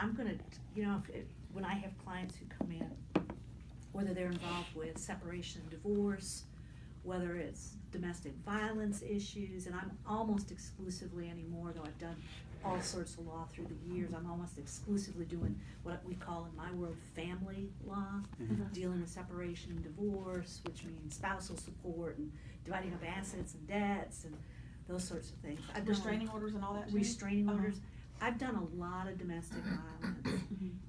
I'm gonna, when I have clients who come in, whether they're involved with separation and divorce, whether it's domestic violence issues, and I'm almost exclusively anymore, though I've done all sorts of law through the years, I'm almost exclusively doing what we call in my world family law, dealing with separation and divorce, which means spousal support and dividing up assets and debts and those sorts of things. I've done Restraining orders and all that too? restraining orders. I've done a lot of domestic violence,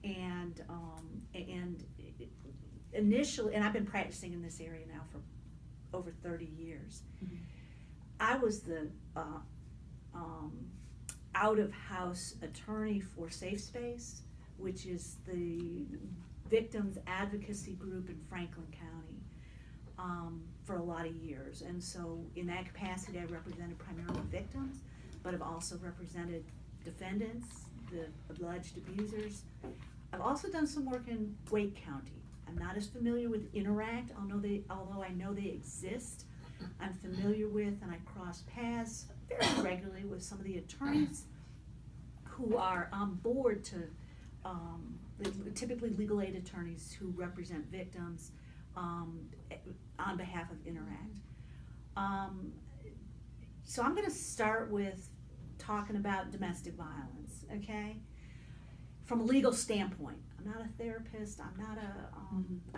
and initially, and I've been practicing in this area now for over 30 years. I was the out-of-house attorney for Safe Space, which is the victims advocacy group in Franklin County, for a lot of years. And so in that capacity, I represented primarily victims, but I've also represented defendants, the alleged abusers. I've also done some work in Wake County. I'm not as familiar with Interact, although I know they exist. I'm familiar with, and I cross paths very regularly with some of the attorneys who are on board to, typically legal aid attorneys who represent victims on behalf of Interact. So I'm gonna start with talking about domestic violence, okay? From a legal standpoint. I'm not a therapist, I'm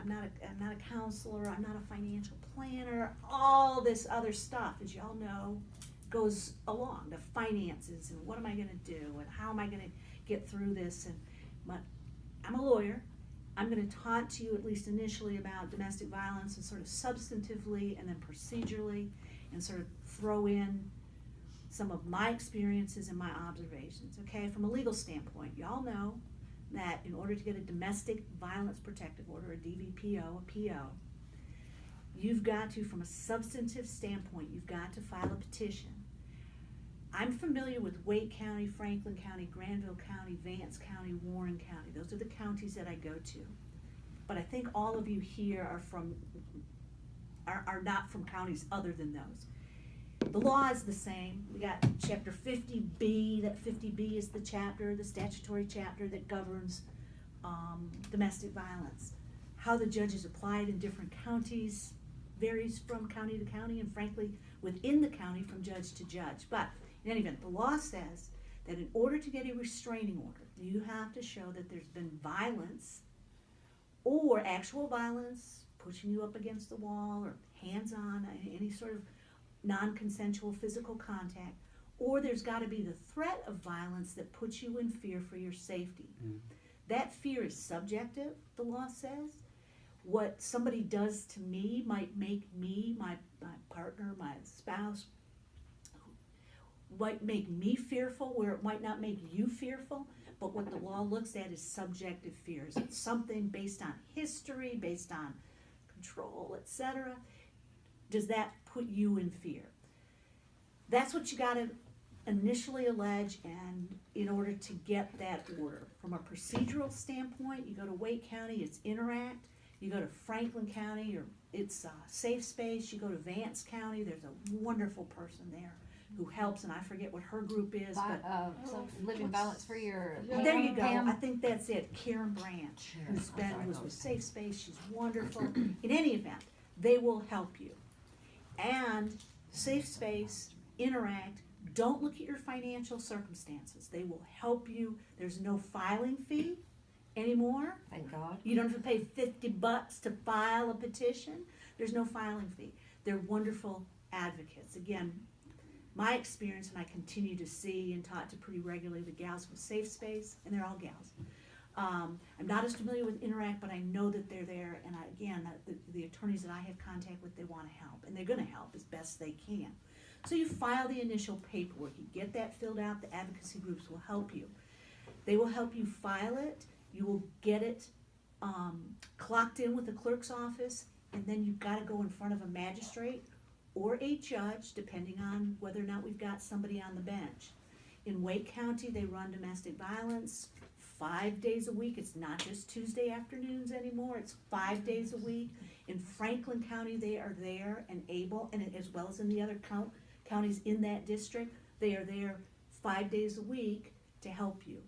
not a counselor, I'm not a financial planner. All this other stuff, as y'all know, goes along, the finances and what am I gonna do and how am I gonna get through this. I'm a lawyer. I'm gonna talk to you at least initially about domestic violence and sort of substantively and then procedurally, and sort of throw in some of my experiences and my observations, okay? From a legal standpoint, y'all know that in order to get a domestic violence protective order, a DVPO, a PO, you've got to, from a substantive standpoint, you've got to file a petition. I'm familiar with Wake County, Franklin County, Granville County, Vance County, Warren County. Those are the counties that I go to. But I think all of you here are not from counties other than those. The law is the same. We got chapter 50B, that 50B is the statutory chapter that governs domestic violence. How the judges apply it in different counties varies from county to county, and frankly, within the county from judge to judge. But in any event, the law says that in order to get a restraining order, you have to show that there's been violence or actual violence, pushing you up against the wall or hands-on, any sort of non-consensual physical contact, or there's got to be the threat of violence that puts you in fear for your safety. That fear is subjective, the law says. What somebody does to me might make me, my partner, my spouse, might make me fearful where it might not make you fearful, but what the law looks at is subjective fears. It's something based on history, based on control, etc. Does that put you in fear? That's what you gotta initially allege, and in order to get that order. From a procedural standpoint, you go to Wake County, it's Interact. You go to Franklin County, or it's Safe Space. You go to Vance County, there's a wonderful person there who helps, and I forget what her group is, but Living Violence Free, or there you go. Pam. I think that's it. Karen Branch, who's with Safe Space. She's wonderful. In any event, they will help you. And Safe Space, Interact, don't look at your financial circumstances. They will help you. There's no filing fee anymore. Thank God. You don't have to pay $50 to file a petition. There's no filing fee. They're wonderful advocates. Again, my experience, and I continue to see and talk to pretty regularly the gals with Safe Space, and they're all gals. I'm not as familiar with Interact, but I know that they're there, and the attorneys that I have contact with, they want to help, and they're going to help as best they can. So you file the initial paperwork, you get that filled out, the advocacy groups will help you. They will help you file it, you will get it clocked in with the clerk's office, and then you've got to go in front of a magistrate or a judge, depending on whether or not we've got somebody on the bench. In Wake County, they run domestic violence 5 days a week. It's not just Tuesday afternoons anymore, it's 5 days a week. In Franklin County, they are there and able, and as well as in the other counties in that district, they are there 5 days a week to help you.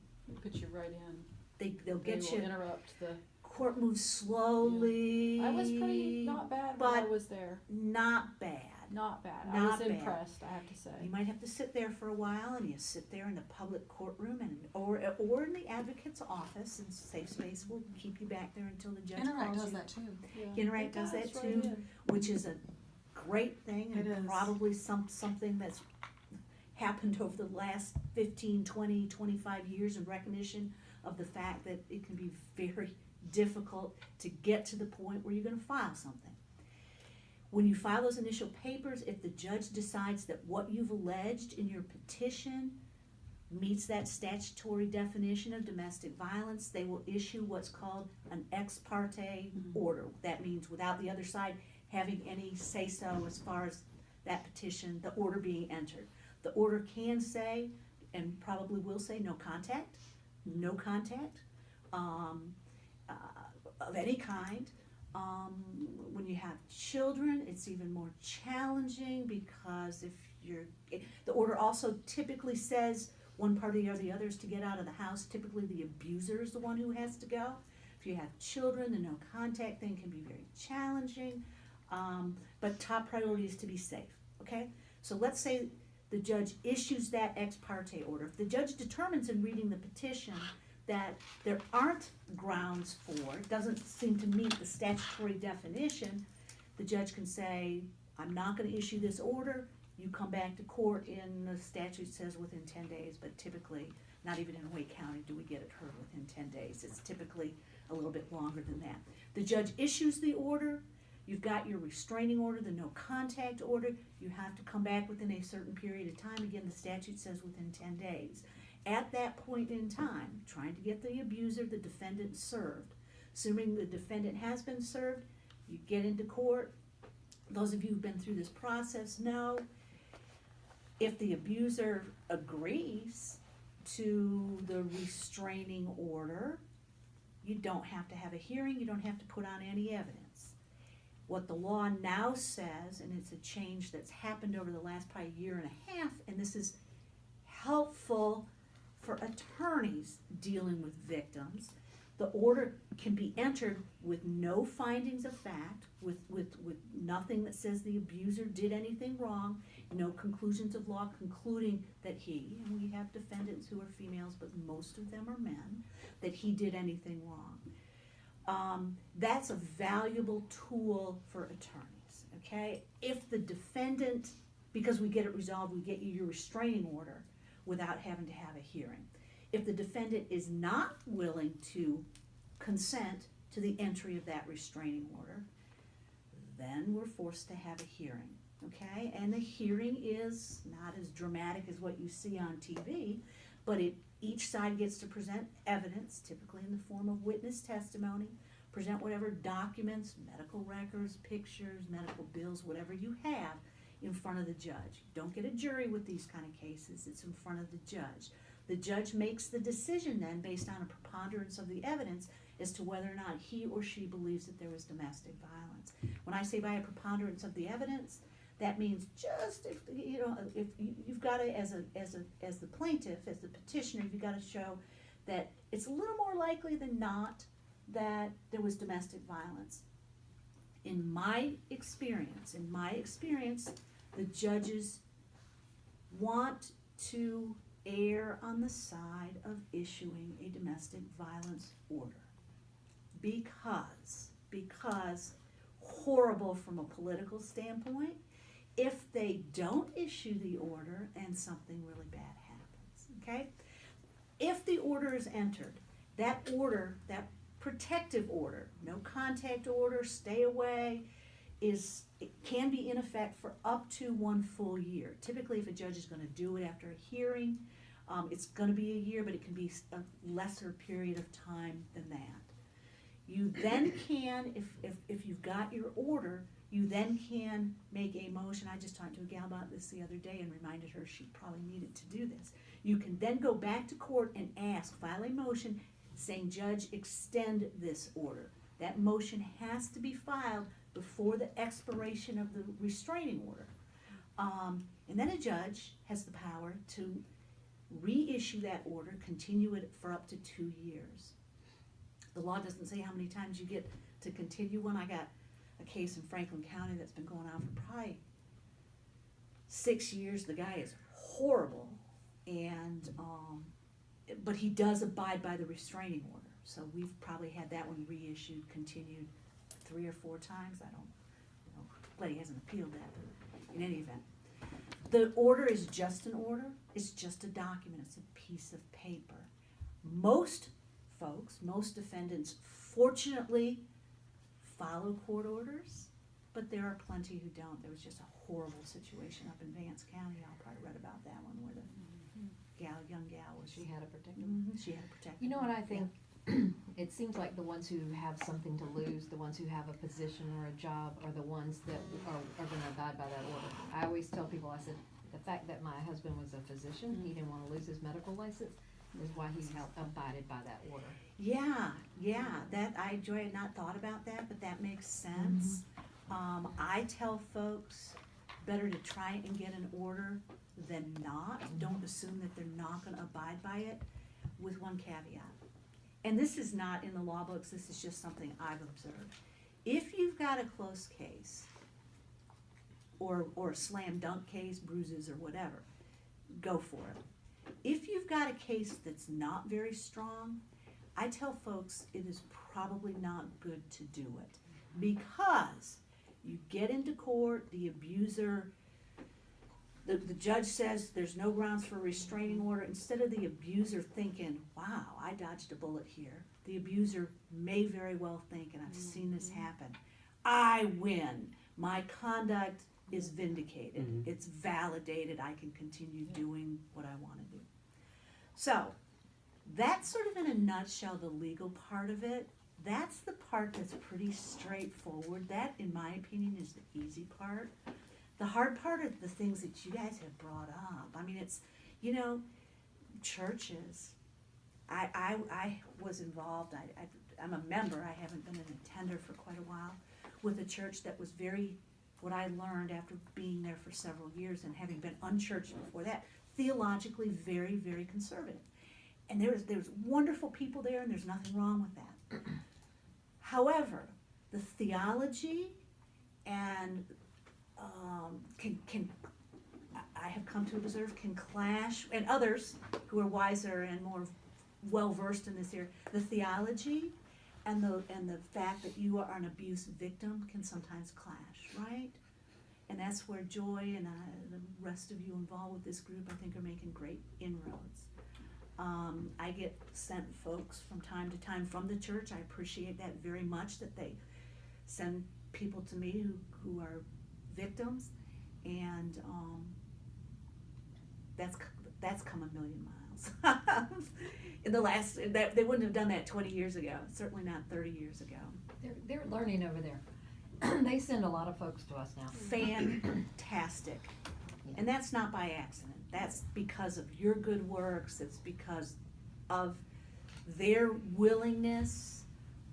Put you right in. they'll They get will you, interrupt the, court moves slowly. I was pretty not bad when I but was there. not bad. Not bad. I Not was bad. impressed, I have to say. You might have to sit there for a while, and you sit there in the public courtroom, or in the advocate's office, and safe space will keep you back there until the judge Interact calls does you. that too. Yeah. Interact It does that right too. in. Which is a great thing, It and is. probably something that's happened over the last 15, 20, 25 years in recognition of the fact that it can be very difficult to get to the point where you're gonna file something. When you file those initial papers, if the judge decides that what you've alleged in your petition meets that statutory definition of domestic violence, they will issue what's called an ex parte order. That means without the other side having any say-so as far as that petition, the order being entered. The order can say, and probably will say, no contact, of any kind. When you have children, it's even more challenging, because the order also typically says one party or the other is to get out of the house. Typically the abuser is the one who has to go. If you have children, the no contact thing can be very challenging, but top priority is to be safe, okay? So let's say the judge issues that ex parte order. If the judge determines in reading the petition that there aren't grounds for, it doesn't seem to meet the statutory definition, the judge can say, I'm not gonna issue this order, you come back to court in, the statute says within 10 days, but typically, not even in Wake County do we get it heard within 10 days, it's typically a little bit longer than that. The judge issues the order, you've got your restraining order, the no contact order, you have to come back within a certain period of time, again, the statute says within 10 days. At that point in time, trying to get the abuser, the defendant, served. Assuming the defendant has been served, you get into court. Those of you who've been through this process know, if the abuser agrees to the restraining order, you don't have to have a hearing, you don't have to put on any evidence. What the law now says, and it's a change that's happened over the last probably year and a half, and this is helpful for attorneys dealing with victims, the order can be entered with no findings of fact, with nothing that says the abuser did anything wrong, no conclusions of law concluding that he, and we have defendants who are females, but most of them are men, that he did anything wrong. That's a valuable tool for attorneys, okay? If the defendant, because we get it resolved, we get you your restraining order without having to have a hearing. If the defendant is not willing to consent to the entry of that restraining order, then we're forced to have a hearing, okay? And the hearing is not as dramatic as what you see on TV, but each side gets to present evidence, typically in the form of witness testimony, present whatever documents, medical records, pictures, medical bills, whatever you have in front of the judge. Don't get a jury with these kind of cases, it's in front of the judge. The judge makes the decision then based on a preponderance of the evidence as to whether or not he or she believes that there was domestic violence. When I say by a preponderance of the evidence, that means just if you've got to, as the plaintiff, as the petitioner, you've got to show that it's a little more likely than not that there was domestic violence. In my experience, the judges want to err on the side of issuing a domestic violence order because horrible from a political standpoint, if they don't issue the order and something really bad happens, okay? If the order is entered, that order, that protective order, no contact order, stay away, it can be in effect for up to 1 full year. Typically, if a judge is going to do it after a hearing, it's going to be a year, but it can be a lesser period of time than that. You then can, if you've got your order, you then can make a motion. I just talked to a gal about this the other day and reminded her she probably needed to do this. You can then go back to court and file a motion saying, Judge, extend this order. That motion has to be filed before the expiration of the restraining order. And then a judge has the power to reissue that order, continue it for up to 2 years. The law doesn't say how many times you get to continue one. I got a case in Franklin County that's been going on for probably 6 years. The guy is horrible, and but he does abide by the restraining order. So we've probably had that one reissued, continued 3 or 4 times. I don't, glad he hasn't appealed that, but in any event. The order is just an order. It's just a document. It's a piece of paper. Most folks, most defendants, fortunately follow court orders, but there are plenty who don't. There was just a horrible situation up in Vance County. Y'all probably read about that one where the young gal was. She had a predicament. She had a protective. You know what I think? It seems like the ones who have something to lose, the ones who have a position or a job, are the ones that are going to abide by that order. I always tell people, I said, the fact that my husband was a physician, he didn't want to lose his medical license, is why he abided by that order. Yeah, that I had not thought about that, but that makes sense. I tell folks better to try and get an order than not. Don't assume that they're not going to abide by it, with one caveat. And this is not in the law books, this is just something I've observed. If you've got a close case, or a slam dunk case, bruises or whatever, go for it. If you've got a case that's not very strong, I tell folks it is probably not good to do it. Because you get into court, the abuser, the judge says there's no grounds for a restraining order. Instead of the abuser thinking, wow, I dodged a bullet here, the abuser may very well think, and I've seen this happen, I win. My conduct is vindicated. It's validated. I can continue doing what I want to do. So that's sort of in a nutshell the legal part of it. That's the part that's pretty straightforward. That, in my opinion, is the easy part. The hard part are the things that you guys have brought up. I mean, it's, churches. I was involved, I'm a member, I haven't been an attender for quite a while, with a church that was very, what I learned after being there for several years and having been unchurched before that, theologically very, very conservative. And there's wonderful people there, and there's nothing wrong with that. However, the theology and I have come to observe can clash, and others who are wiser and more well versed in this area, the theology and the fact that you are an abuse victim can sometimes clash, right? And that's where Joy and the rest of you involved with this group, I think, are making great inroads. I get sent folks from time to time from the church. I appreciate that very much, that they send people to me who are victims, and that's come a million miles. In the last, they wouldn't have done that 20 years ago, certainly not 30 years ago. They're learning over there. They send a lot of folks to us now. Fantastic. And that's not by accident. That's because of your good works. It's because of their willingness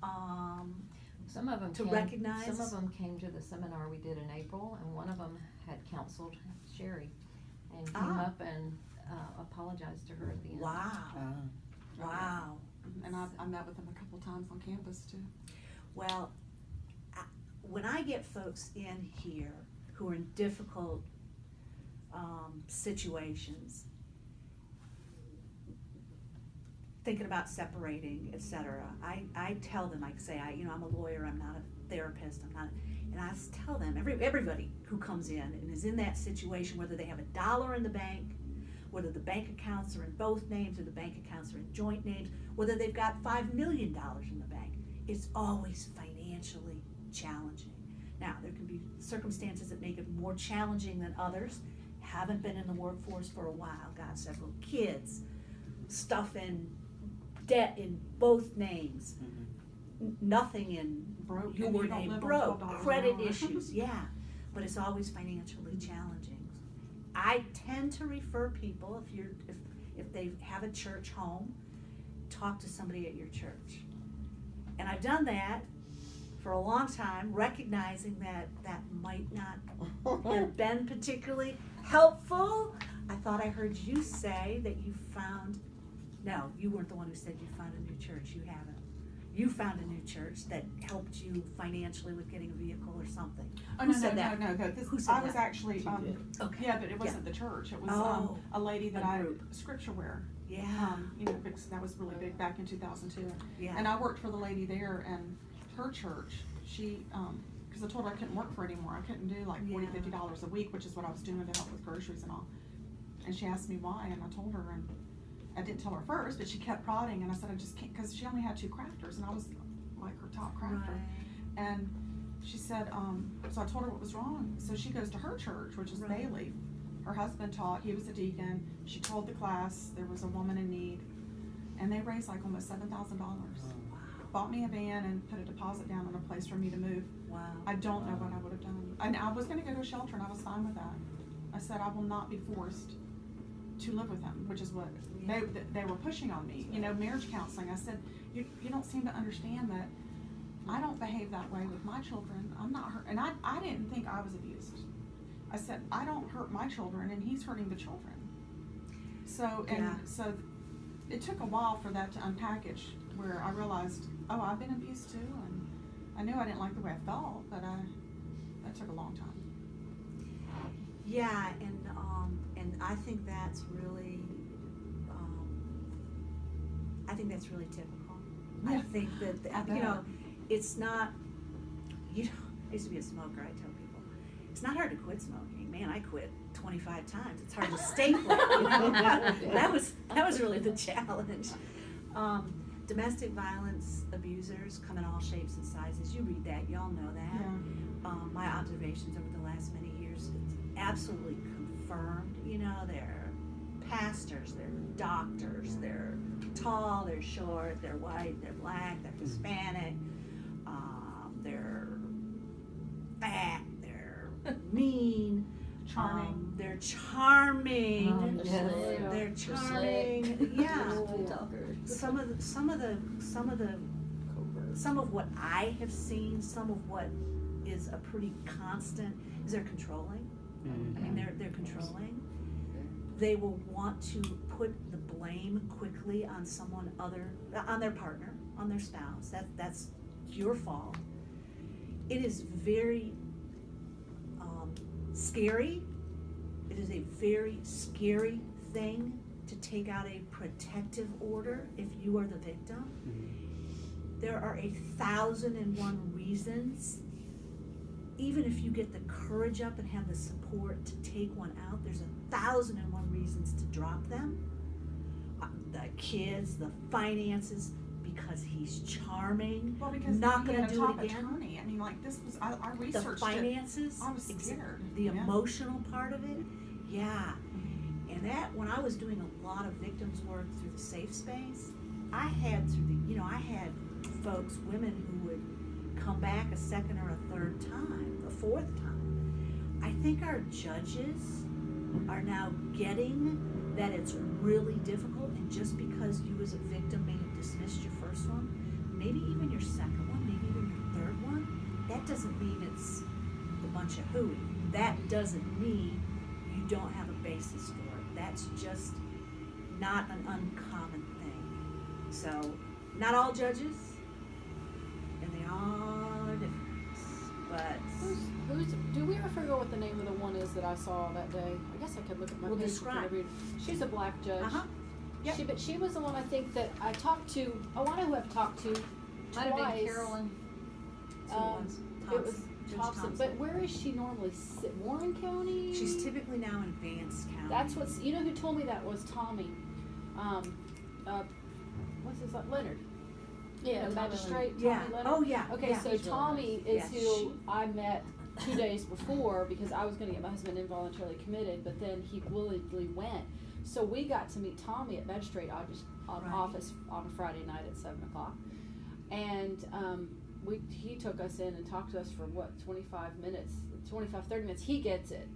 Some of them recognize. Some of them came to the seminar we did in April, and one of them had counseled Sherry, and came up and apologized to her at the end. Wow. Wow. And I met with them a couple times on campus too. Well, when I get folks in here who are in difficult situations, thinking about separating, etc., I tell them, I say, I'm a lawyer, I'm not a therapist, and I tell them, everybody who comes in and is in that situation, whether they have $1 in the bank, whether the bank accounts are in both names or the bank accounts are in joint names, whether they've got $5 million in the bank, it's always financially challenging. Now, there can be circumstances that make it more challenging than others. Haven't been in the workforce for a while, got several kids, stuff in debt in both names, nothing in Broke, your and you don't name, live on broke, $12 an credit hour. issues, yeah, but it's always financially challenging. I tend to refer people, if they have a church home, talk to somebody at your church. And I've done that for a long time, recognizing that might not have been particularly helpful. I thought I heard you say that you found, no, you weren't the one who said you found a new church, you haven't. you found a new church that helped you financially with getting a vehicle or something. Oh, Who no, said no, that? no, no, this, Who said I was that? actually, Okay. yeah, but it wasn't the church, it was, Oh, a lady that a I, group. scripture wear. Yeah, You know, because that was really big back in 2002. yeah. And I worked for the lady there, and her church, she, because I told her I couldn't work for her anymore. I couldn't do like $40, Yeah. $50 a week, which is what I was doing to help with groceries and all. And she asked me why, and I told her, and I didn't tell her first, but she kept prodding, and I said I just can't, because she only had 2 crafters, and I was like her top crafter. Right. And she said, so I told her what was wrong. So she goes to her church, which is Right. Bailey. Her husband taught, he was a deacon. She told the class there was a woman in need, and they raised like almost $7,000. Wow. Bought me a van and put a deposit down on a place for me to move. Wow. I don't know what I would have done. And I was gonna go to a shelter, and I was fine with that. I said I will not be forced to live with him, which is what they were pushing on me. You know, marriage counseling. I said, you don't seem to understand that I don't behave that way with my children. I'm not hurt, and I didn't think I was abused. I said, I don't hurt my children, and he's hurting the children. So, Yeah. so it took a while for that to unpackage, where I realized, oh, I've been abused too, and I knew I didn't like the way I felt, but that took a long time. Yeah, and I think that's really, typical. I Yeah. think that, I you know, bet. it's not, I used to be a smoker, I tell people, it's not hard to quit smoking. Man, I quit 25 times. It's hard to stay quit, you know? That was really the challenge. Domestic violence abusers come in all shapes and sizes. You read that, y'all know that. Yeah. My observations over the last many years, it's absolutely confirmed. You know, they're pastors, they're doctors, they're tall, they're short, they're white, they're black, they're Hispanic, they're fat, they're mean, Charming. they're charming, Yes. they're charming, yeah. Talker. Some of what I have seen, some of what is a pretty constant is they're controlling. I mean, they're controlling. They will want to put the blame quickly on someone other, on their partner, on their spouse. That's your fault. It is very scary. It is a very scary thing to take out a protective order if you are the victim. There are 1,001 reasons. Even if you get the courage up and have the support to take one out, there's 1,001 reasons to drop them. The kids, the finances, because he's charming. Well, because not he gonna had a do top it again. attorney. I mean, like, this was, I The researched it. finances, I was scared. the Yeah. emotional part of it, yeah. And that, when I was doing a lot of victims work through the safe space, I had folks, women who would come back a second or a third time, a fourth time. I think our judges are now getting that it's really difficult, and just because you as a victim may have dismissed your first one, maybe even your second one, maybe even your third one, that doesn't mean it's a bunch of hooey. That doesn't mean you don't have a basis for it. That's just not an uncommon thing. So, not all judges, and they all are different, but Do we ever figure out what the name of the one is that I saw that day? I guess I could look at my Well, page. describe. She's a black judge. uh-huh. Yep. But she was the one I think that I talked to. Oh, I know who I've talked to. Might have been twice. Carolyn. So it was It was Judge Thompson. But where is she normally sit? Warren County? She's typically now in Vance County. That's what's. You know who told me that was Tommy. What's his name? Leonard. Yeah, Tommy magistrate. Yeah. Tommy Leonard. Oh yeah. Okay, yeah. so He's really Tommy is nice. Yeah, who I met 2 days before because I was going to get my husband involuntarily committed, but then he willingly went. So we got to meet Tommy at magistrate Right. office on a Friday night at 7:00, and he took us in and talked to us for 30 minutes. He gets it.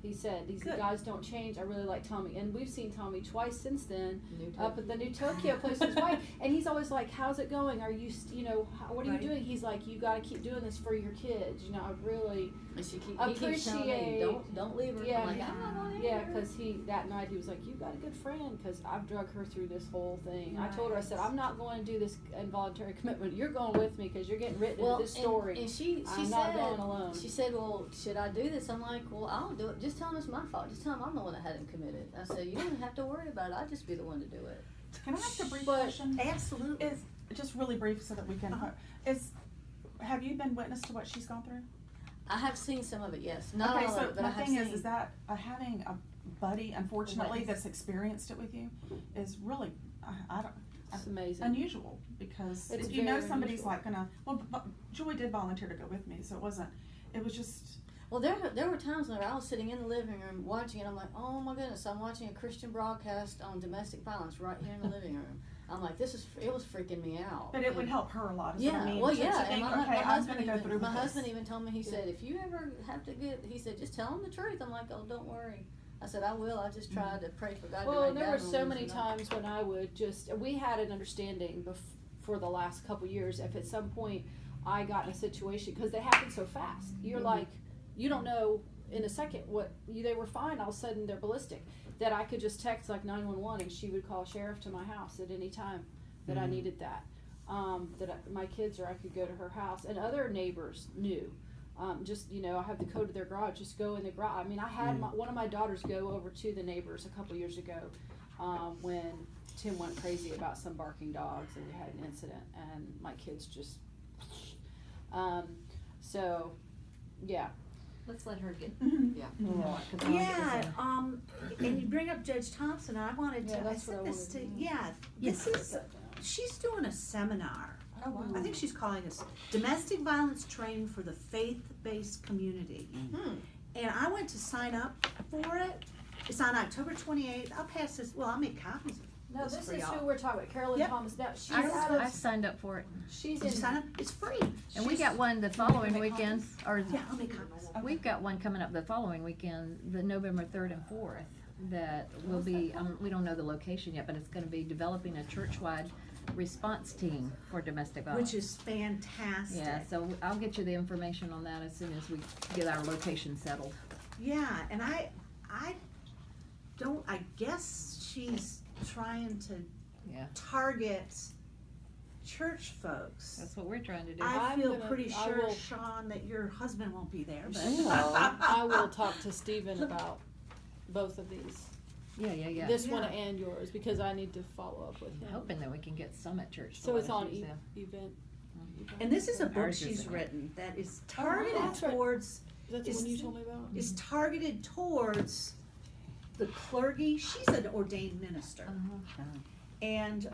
He said, these Good. guys don't change. I really like Tommy. And we've seen Tommy twice since then New up at the new Tokyo place with his wife. And he's always like, how's it going? Are you, what are Right. you doing? He's like, you got to keep doing this for your kids. I really And he keeps telling me, appreciate. don't leave her. Yeah, I'm like, I'm not going Yeah, anywhere. because that night he was like, you got a good friend, because I've drug her through this whole thing. I told her, I said, I'm not going to do this involuntary commitment. You're going with me because you're getting written into this story. And she I'm said, not going alone. She said, well, should I do this? I'm like, well, I'll do it. Just tell him it's my fault. Just tell him I'm the one that had him committed. I said, you don't have to worry about it. I'll just be the one to do it. Can I ask a brief But- question? Absolutely. Is, just really brief so that we can, have you been witness to what she's gone through? I have seen some of it, yes. Not Okay, all so of it, but I my have thing seen. is that having a buddy, unfortunately, Witness. that's experienced it with you is really, I don't, It's amazing. unusual, because It's if you know very somebody's unusual. like gonna, Julie did volunteer to go with me, so it was just, Well, there were times when I was sitting in the living room watching it. I'm like, oh my goodness, I'm watching a Christian broadcast on domestic violence right here in the living room. I'm like, it was freaking me out. but it would help her a lot, is what I Yeah, mean. well, to yeah, think, and my okay, I'm husband gonna go even, through my with this. husband even told me, he said, if you ever have to he said, just tell him the truth. I'm like, oh, don't worry. I said, I will. I just tried to pray for God to Well, rain and there down were on so me many tonight. times when I would we had an understanding for the last couple years, if at some point I got in a situation, because they happen so fast. You're like, you don't know in a second they were fine, all of a sudden they're ballistic. That I could just text like 911 and she would call sheriff to my house at any time that I needed that. My kids, or I could go to her house, and other neighbors knew. I have the code of their garage, just go in the garage. I mean, I had one of my daughters go over to the neighbors a couple years ago when Tim went crazy about some barking dogs, and we had an incident, and my kids just, yeah. Let's let her get. Mhm. Yeah. Yeah, and you bring up Judge Thompson, I wanted to, Yeah, I that's what sent I this to, wanted to yeah, this is, she's doing a seminar. Oh, wow. I think she's calling it Domestic Violence Training for the Faith-Based Community. And I went to sign up for it. It's on October 28th. I'll pass this, I'll make copies of No, this this for is y'all. who we're talking about, Carolyn Yep. Thomas. Now, she's I signed up for it. she's Did you in, sign up? It's free. And we She's- got one the following weekend, or Yeah, I'll make copies. we've got one coming up the following weekend, the November 3rd and 4th, that will be, we don't know the location yet, but it's gonna be developing a church-wide response team for domestic violence. Which is fantastic. Yeah, so I'll get you the information on that as soon as we get our location settled. Yeah, and I guess she's trying to Yeah. target church folks. That's what we're trying to do. I I'm feel gonna- pretty I sure, will- Sean, that your husband won't be there, but. I will talk to Stephen about both of these. Yeah. This one Yeah. and yours, because I need to follow up with I'm him. hoping that we can get some at church. to So let it's us on use them. event. And this is a book Ours she's isn't. written that is Oh, targeted that's right. towards, That's the Is- one you told me about? is targeted towards the clergy. She's an ordained minister. And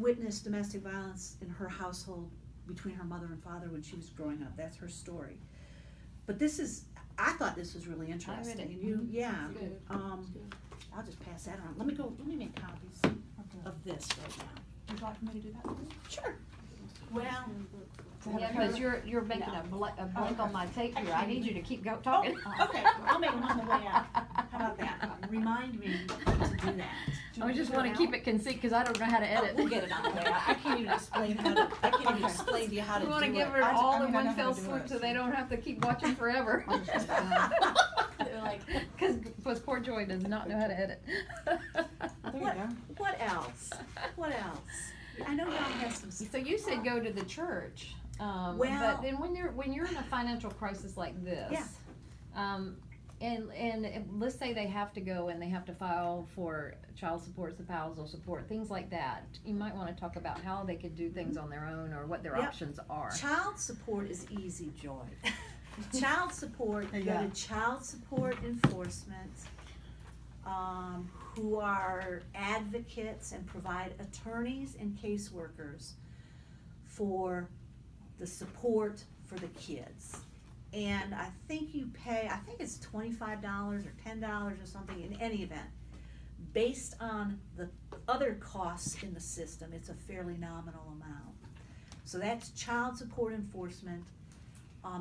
witnessed domestic violence in her household between her mother and father when she was growing up. That's her story. But I thought this was really interesting, it. and you, yeah, It's good. It's good. I'll just pass that around. Let me make copies Okay. of this right now. Would you like for me to do that too? Sure. Well, To have Yeah, a because code? you're making a blank on my tape here. I need you to keep talking. okay, I'll make them on the way out. How about that? Remind me to do that. I just wanna keep it conceit, cause I don't know how to edit. We'll get it on the way out. I can't even explain I can't even explain to you how to We do it. wanna give her I all mean, in I know one how fell to do swoop it, so they don't have to keep watching forever. They're like, Cause poor Joy does not know how to edit. There you What, go. what else? What else? I know y'all have some. So you said go to the church, Well- but then when you're in a financial crisis like this, Yeah. and let's say they have to go and they have to file for child support, spousal support, things like that. You might want to talk about how they could do things on their own or what their Yep. options are. Child support is easy, Joy. Child support, go Yeah. to child support enforcement, who are advocates and provide attorneys and caseworkers for the support for the kids. And I think I think it's $25 or $10 or something in any event. Based on the other costs in the system, it's a fairly nominal amount. So that's child support enforcement.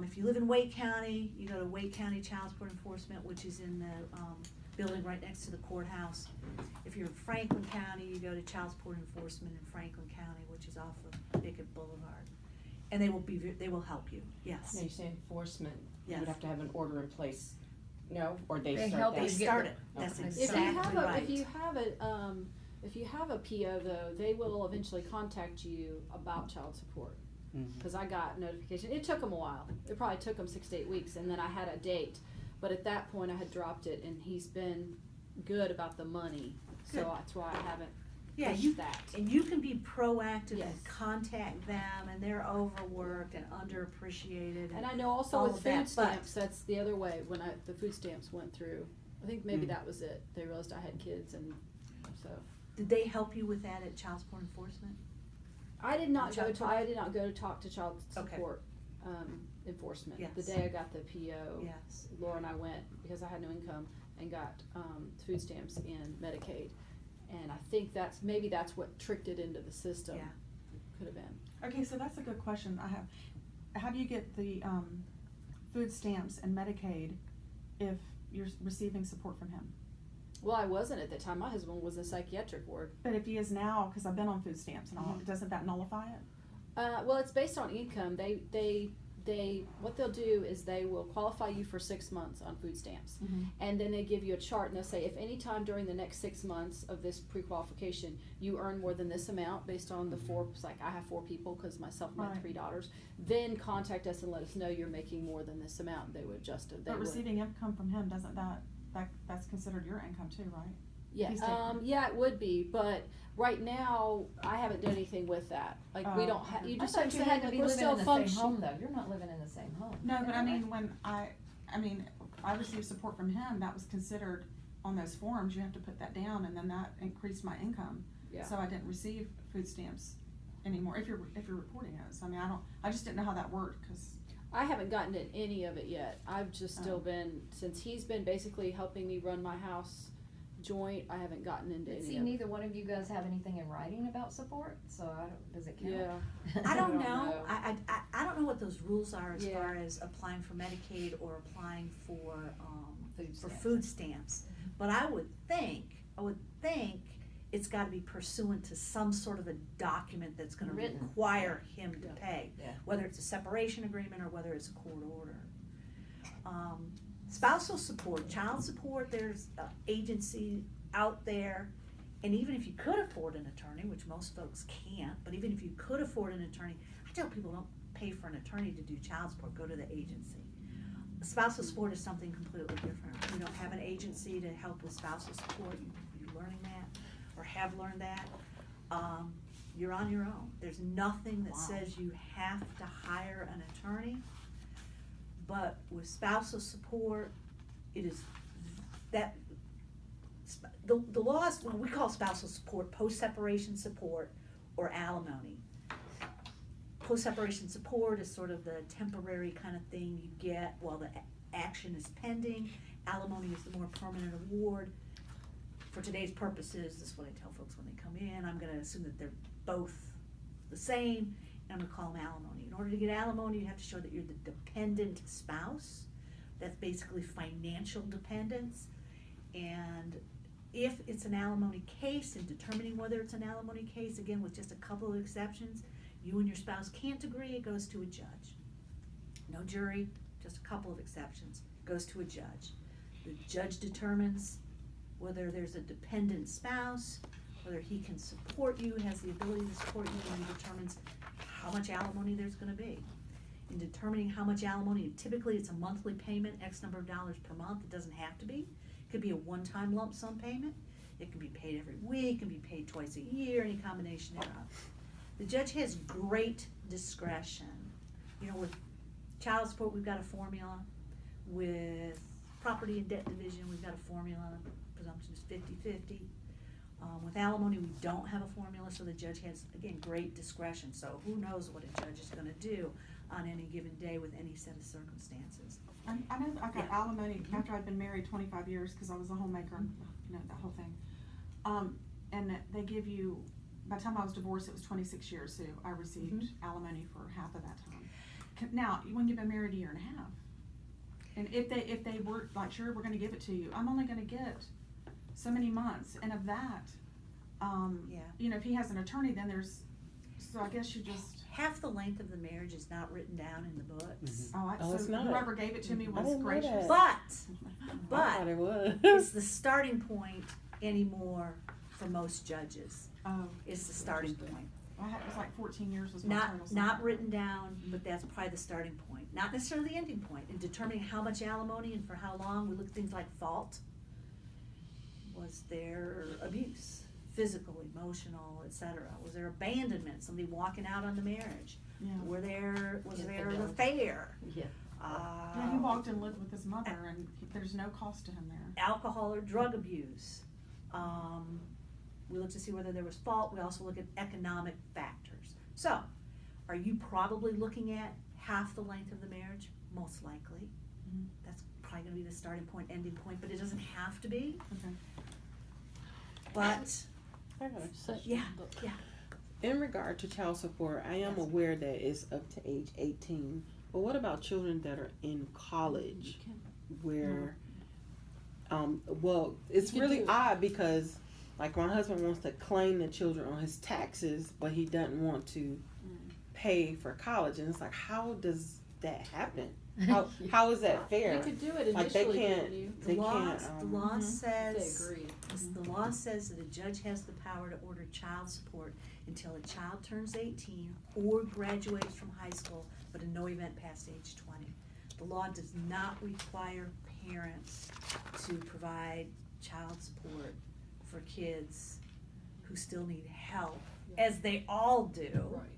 If you live in Wake County, you go to Wake County Child Support Enforcement, which is in the, building right next to the courthouse. If you're in Franklin County, you go to Child Support Enforcement in Franklin County, which is off of Pickett Boulevard. And they will help you, yes. Now you say enforcement, you Yes. would have to have an order in place, no, or they They start help that? They you get start the- it, that's Okay. exactly right. If you have a PO though, they will eventually contact you about child support. Mhm. Cause I got notification, it took them a while, it probably took them 6 to 8 weeks, and then I had a date, but at that point I had dropped it, and he's been good about the money, so Good. that's why I haven't Yeah, pushed you, that. and you can be proactive Yes. and contact them, and they're overworked and underappreciated. And I know also all with of that, food but- stamps, that's the other way, when the food stamps went through, I think maybe that was it, they realized I had kids, and so. Did they help you with that at Child Support Enforcement? I did not Child go to talk to child Okay. support, enforcement. The Yes. day I got the PO, Yes. Laura and I went, because I had no income, and got, food stamps and Medicaid. And I think maybe that's what tricked it into the system. Yeah. Could have been. Okay, so that's a good question I have. How do you get the, food stamps and Medicaid if you're receiving support from him? Well, I wasn't at the time, my husband was in psychiatric ward. But if he is now, cause I've been on food stamps and all, Mhm. doesn't that nullify it? Well, it's based on income. What they'll do is they will qualify you for 6 months on food stamps. Mhm. And then they give you a chart, and they'll say, if any time during the next 6 months of this pre-qualification, you earn more than this amount based on the four, like I have 4 people, cause myself and my Right. 3 daughters, then contact us and let us know you're making more than this amount, they would adjust it, they But would. receiving income from him, doesn't that's considered your income too, right? Yeah, He's taking- yeah, it would be, but right now, I haven't done anything with that, like, we Oh, don't have, okay. you I just thought have you to had to like, be we're living still in the same functioning. home though, you're not living in the same home. No, but I Right? mean, when I received support from him, that was considered, on those forms, you have to put that down, and then that increased my income. Yeah. So I didn't receive food stamps anymore, if you're reporting it, so I mean, I just didn't know how that worked, cause, I haven't gotten to any of it yet. I've just still Oh. been, since he's been basically helping me run my house joint, I haven't gotten into But any see, of it. neither one of you guys have anything in writing about support, so does it count? Yeah, I don't don't know, know. I don't know what those rules are as Yeah. far as applying for Medicaid or applying for, Food for stamps. food stamps. But I would think it's gotta be pursuant to some sort of a document that's gonna Written. require him to Yeah. pay. Yeah. Whether it's a separation agreement or whether it's a court order. Spousal support, child support, there's an agency out there, and even if you could afford an attorney, which most folks can't, but even if you could afford an attorney, I tell people don't pay for an attorney to do child support, go to the agency. Spousal support is something completely different. We don't have an agency to help with spousal support, you're learning that, or have learned that. You're on your own. There's nothing that Wow. says you have to hire an attorney. But with spousal support, it is that, the laws, when we call spousal support, post-separation support or alimony. Post-separation support is sort of the temporary kind of thing you get while the action is pending. Alimony is the more permanent award. For today's purposes, this is what I tell folks when they come in, I'm gonna assume that they're both the same, and I'm gonna call them alimony. In order to get alimony, you have to show that you're the dependent spouse. That's basically financial dependence. And if it's an alimony case, in determining whether it's an alimony case, again, with just a couple of exceptions, you and your spouse can't agree, it goes to a judge. No jury, just a couple of exceptions, goes to a judge. The judge determines whether there's a dependent spouse, whether he can support you, has the ability to support you, and he determines how much alimony there's gonna be. In determining how much alimony, typically it's a monthly payment, X number of dollars per month, it doesn't have to be. It could be a one-time lump sum payment, it can be paid every week, it can be paid twice a year, any combination thereof. The judge has great discretion. You know, with child support, we've got a formula. With property and debt division, we've got a formula. Presumption is 50-50. With alimony, we don't have a formula, so the judge has, again, great discretion. So who knows what a judge is gonna do on any given day with any set of circumstances. I know I got Yeah. alimony after I'd been married 25 years, cause I was a homemaker, you know, that whole thing. And they give you, by the time I was divorced, it was 26 years, so I received alimony for half of that time. Now, when you've been married a year and a half, and if they were like, sure, we're gonna give it to you, I'm only gonna get so many months, and of that, Yeah. you know, if he has an attorney, then there's, so I guess you just, Half the length of the marriage is not written down in the books. Oh, it's so not. whoever gave it to me I was didn't know gracious. that. But, I but thought it was. it's the starting point anymore for most judges. Oh, It's the starting point. I had, it was like 14 years was my total. Not written down, but that's probably the starting point. Not necessarily the ending point. In determining how much alimony and for how long, we look at things like fault. Was there abuse? Physical, emotional, etc. Was there abandonment? Somebody walking out on the marriage? Yeah. Was Yeah, there an infidelity. affair? Yeah. Yeah, he walked and lived with his mother, and there's no cost to him there. Alcohol or drug abuse. We look to see whether there was fault. We also look at economic factors. So, are you probably looking at half the length of the marriage? Most likely. Mhm. That's probably gonna be the starting point, ending point, but it doesn't have to be. Okay. But, I got a So- yeah, yeah. In regard to child support, I am Yes. aware that it's up to age 18. But what about children that are in college where, well, it's You can really do it. odd because, like, my husband wants to claim the children on his taxes, but he doesn't want to pay for college. And it's like, how does that happen? How is that fair? You could do it Like, they initially, can't- couldn't you? The They law, can't, the law Mhm. They says, agree. the law says that a judge has the power to order child support until a child turns 18 or graduates from high school, but in no event past age 20. The law does not require parents to provide child support for kids who still need help, as they all do, Right.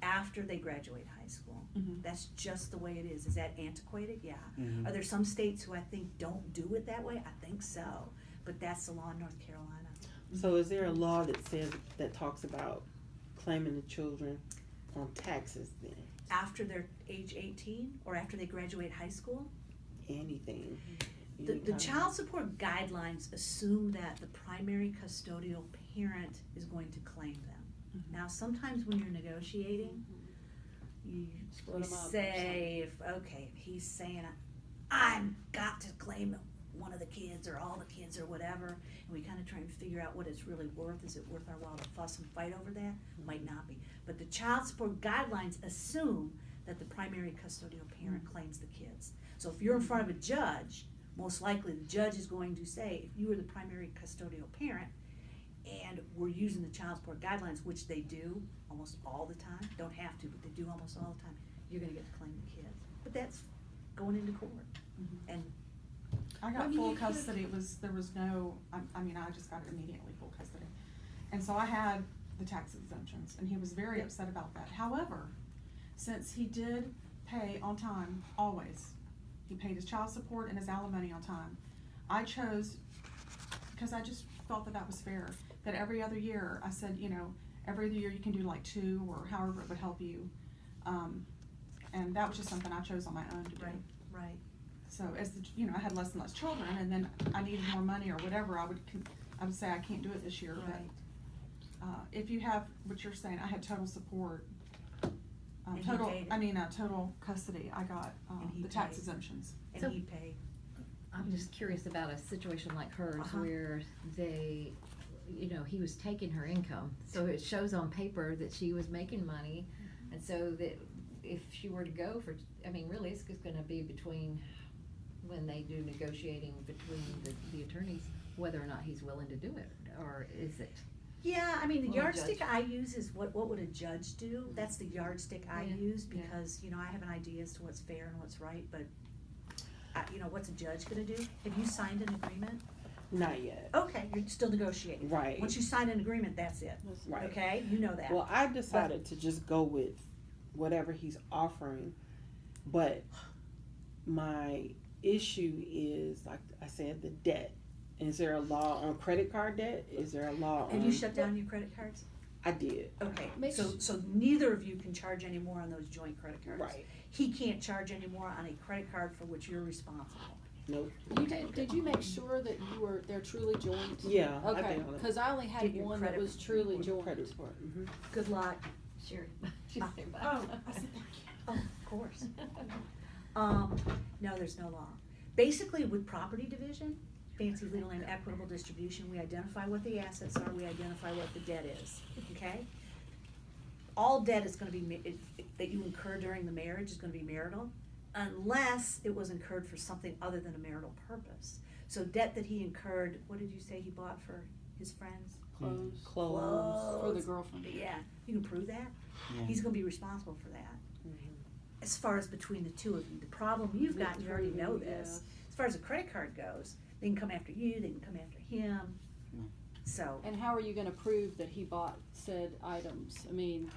after they graduate high school. Mhm. That's just the way it is. Is that antiquated? Yeah. Mhm. Are there some states who I think don't do it that way? I think so, but that's the law in North Carolina. So is there a law that says, that talks about claiming the children on taxes then? After they're age 18 or after they graduate high school? Anything? The Any kind of- child support guidelines assume that the primary custodial parent is going to claim them. Mhm. Now, sometimes when you're negotiating, you Split 'em up or say, if he's saying, I've got to claim one of the kids or all the kids or whatever, and we kind of try and figure out what it's really worth. Is it worth our while to fuss and fight over that? Might not be. But the child support guidelines assume that the primary custodial parent claims the kids. So if you're in front of a judge, most likely the judge is going to say, if you were the primary custodial parent and we're using the child support guidelines, which they do almost all the time, don't have to, but they do almost all the time, you're gonna get to claim the kids. But that's going into court. Mhm. And I got Well, full you could've- custody. There was no, I mean, I just got it immediately, full custody. And so I had the tax exemptions, and he was very Yep. upset about that. However, since he did pay on time, always, he paid his child support and his alimony on time, I chose, because I just thought that that was fair, that every other year, I said, every other year you can do like 2 or however it would help you. And that was just something I chose on my own to do. right. So as I had less and less children, and then I needed more money or whatever, I would say I can't do it this year. Right. But if you have what you're saying, I had total support. And he Total, paid it. I mean, total custody. I got And he the tax paid. exemptions. And So- he paid. I'm just curious about a situation like hers Uh-huh. where they, he was taking her income. So it shows on paper that she was making money. And so that if she were to go for, really it's just gonna be between, when they do negotiating between the attorneys, whether or not he's willing to do it, or is it? Yeah, I mean, the Well, a yardstick judge. I use is what would a judge do? That's the yardstick I Yeah, use yeah. because, I have an idea as to what's fair and what's right, but, what's a judge gonna do? Have you signed an agreement? Not yet. Okay, you're still negotiating. Right. Once you sign an agreement, that's it, Right. okay? You know that. Well, I decided to just go with whatever he's offering, but my issue is, like I said, the debt. Is there a law on credit card debt? Is there a law on? Have you shut down your credit cards? I did. Okay, Make so neither of you can charge any more on those joint credit cards. Right. He can't charge any more on a credit card for which you're responsible. Nope. Did you make sure that they're truly joint? Yeah. I Okay, did all that. cause I only had Get your one that credit was truly With joint. credit report. Mhm. Good luck. Sure. She's saying bye. Oh, I said thank you. Oh, of course. No, there's no law. Basically, with property division, fancy legal name equitable distribution, we identify what the assets are, we identify what the debt is, okay? All debt is gonna be, that you incur during the marriage is gonna be marital, unless it was incurred for something other than a marital purpose. So debt that he incurred, what did you say he bought for his friends? Clothes for the girlfriend. Yeah, you can prove that. Yeah. He's gonna be responsible for that. Mhm. As far as between the two of you, the problem you've got, and you already know Proving, this, as far as a credit card goes, they can come after you, they can come after him. Mm. So, And how are you gonna prove that he bought said items? I mean,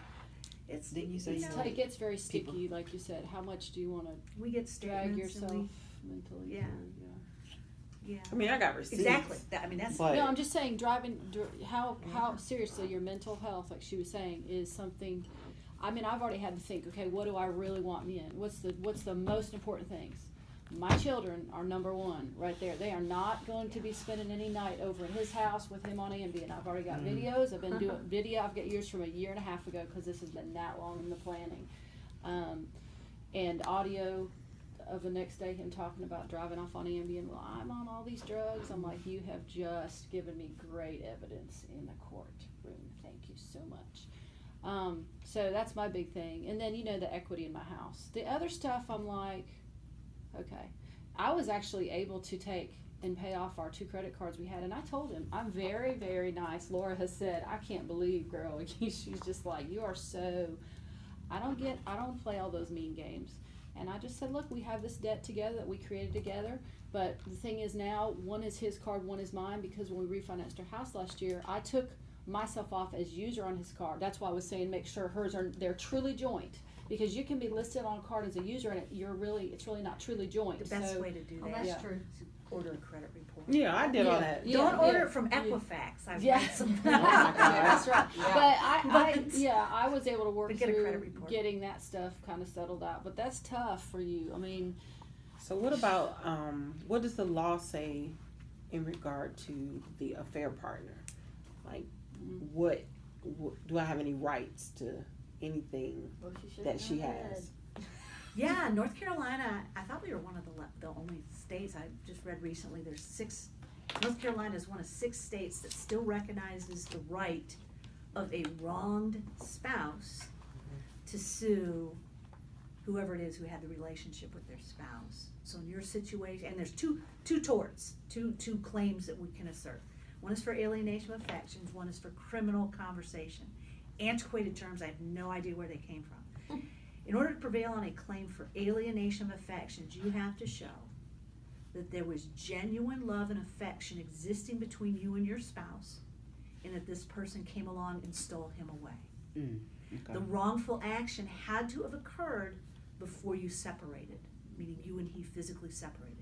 it's, Didn't you say you it's know, it gets very sticky, People- like you said. How much do you wanna we get drag statements and yourself mentally Yeah. through? yeah, I mean, I got receipts. exactly, I mean, that's, But- No, I'm just saying how seriously your mental health, like she was saying, is something. I mean, I've already had to think, okay, what do I really want me in? What's the most important things? My children are number one right there. They are not going to be spending any night over at his house with him on Ambien. I've already got videos. I've been doing video. I've got years from a year and a half ago because this has been that long in the planning. And audio of the next day, him talking about driving off on Ambien. Well, I'm on all these drugs. I'm like, you have just given me great evidence in the courtroom. Thank you so much. So that's my big thing. And then, the equity in my house. The other stuff, I'm like, okay. I was actually able to take and pay off our 2 credit cards we had. And I told him, I'm very, very nice. Laura has said, I can't believe, girl. She's just like, you are so, I don't play all those mean games. And I just said, look, we have this debt together that we created together. But the thing is now, one is his card, one is mine, because when we refinanced our house last year, I took myself off as user on his card. That's why I was saying make sure they're truly joint. Because you can be listed on a card as a user and it's really not truly joint. the best So- way to do Oh, that that's Yeah. true. is order a credit report. Yeah, I did all Yeah. that. Yeah. Don't order it from Equifax, I've Yeah. read some. Oh my God. That's right. Yeah. But I was able to work But get a credit through report. getting that stuff kind of settled out. But that's tough for you. I mean, So what about, what does the law say in regard to the affair partner? Like, what do I have any rights to anything Well, she should that have she gone has? Yeah, North Carolina, I thought we were one of the only states, I just read recently, North Carolina is one of 6 states that still recognizes the right of a wronged spouse to sue whoever it is who had the relationship with their spouse. So in your situation, and there's two torts, two claims that we can assert. One is for alienation of affections, one is for criminal conversation. Antiquated terms, I have no idea where they came from. In order to prevail on a claim for alienation of affections, you have to show that there was genuine love and affection existing between you and your spouse, and that this person came along and stole him away. Okay. The wrongful action had to have occurred before you separated, meaning you and he physically separated.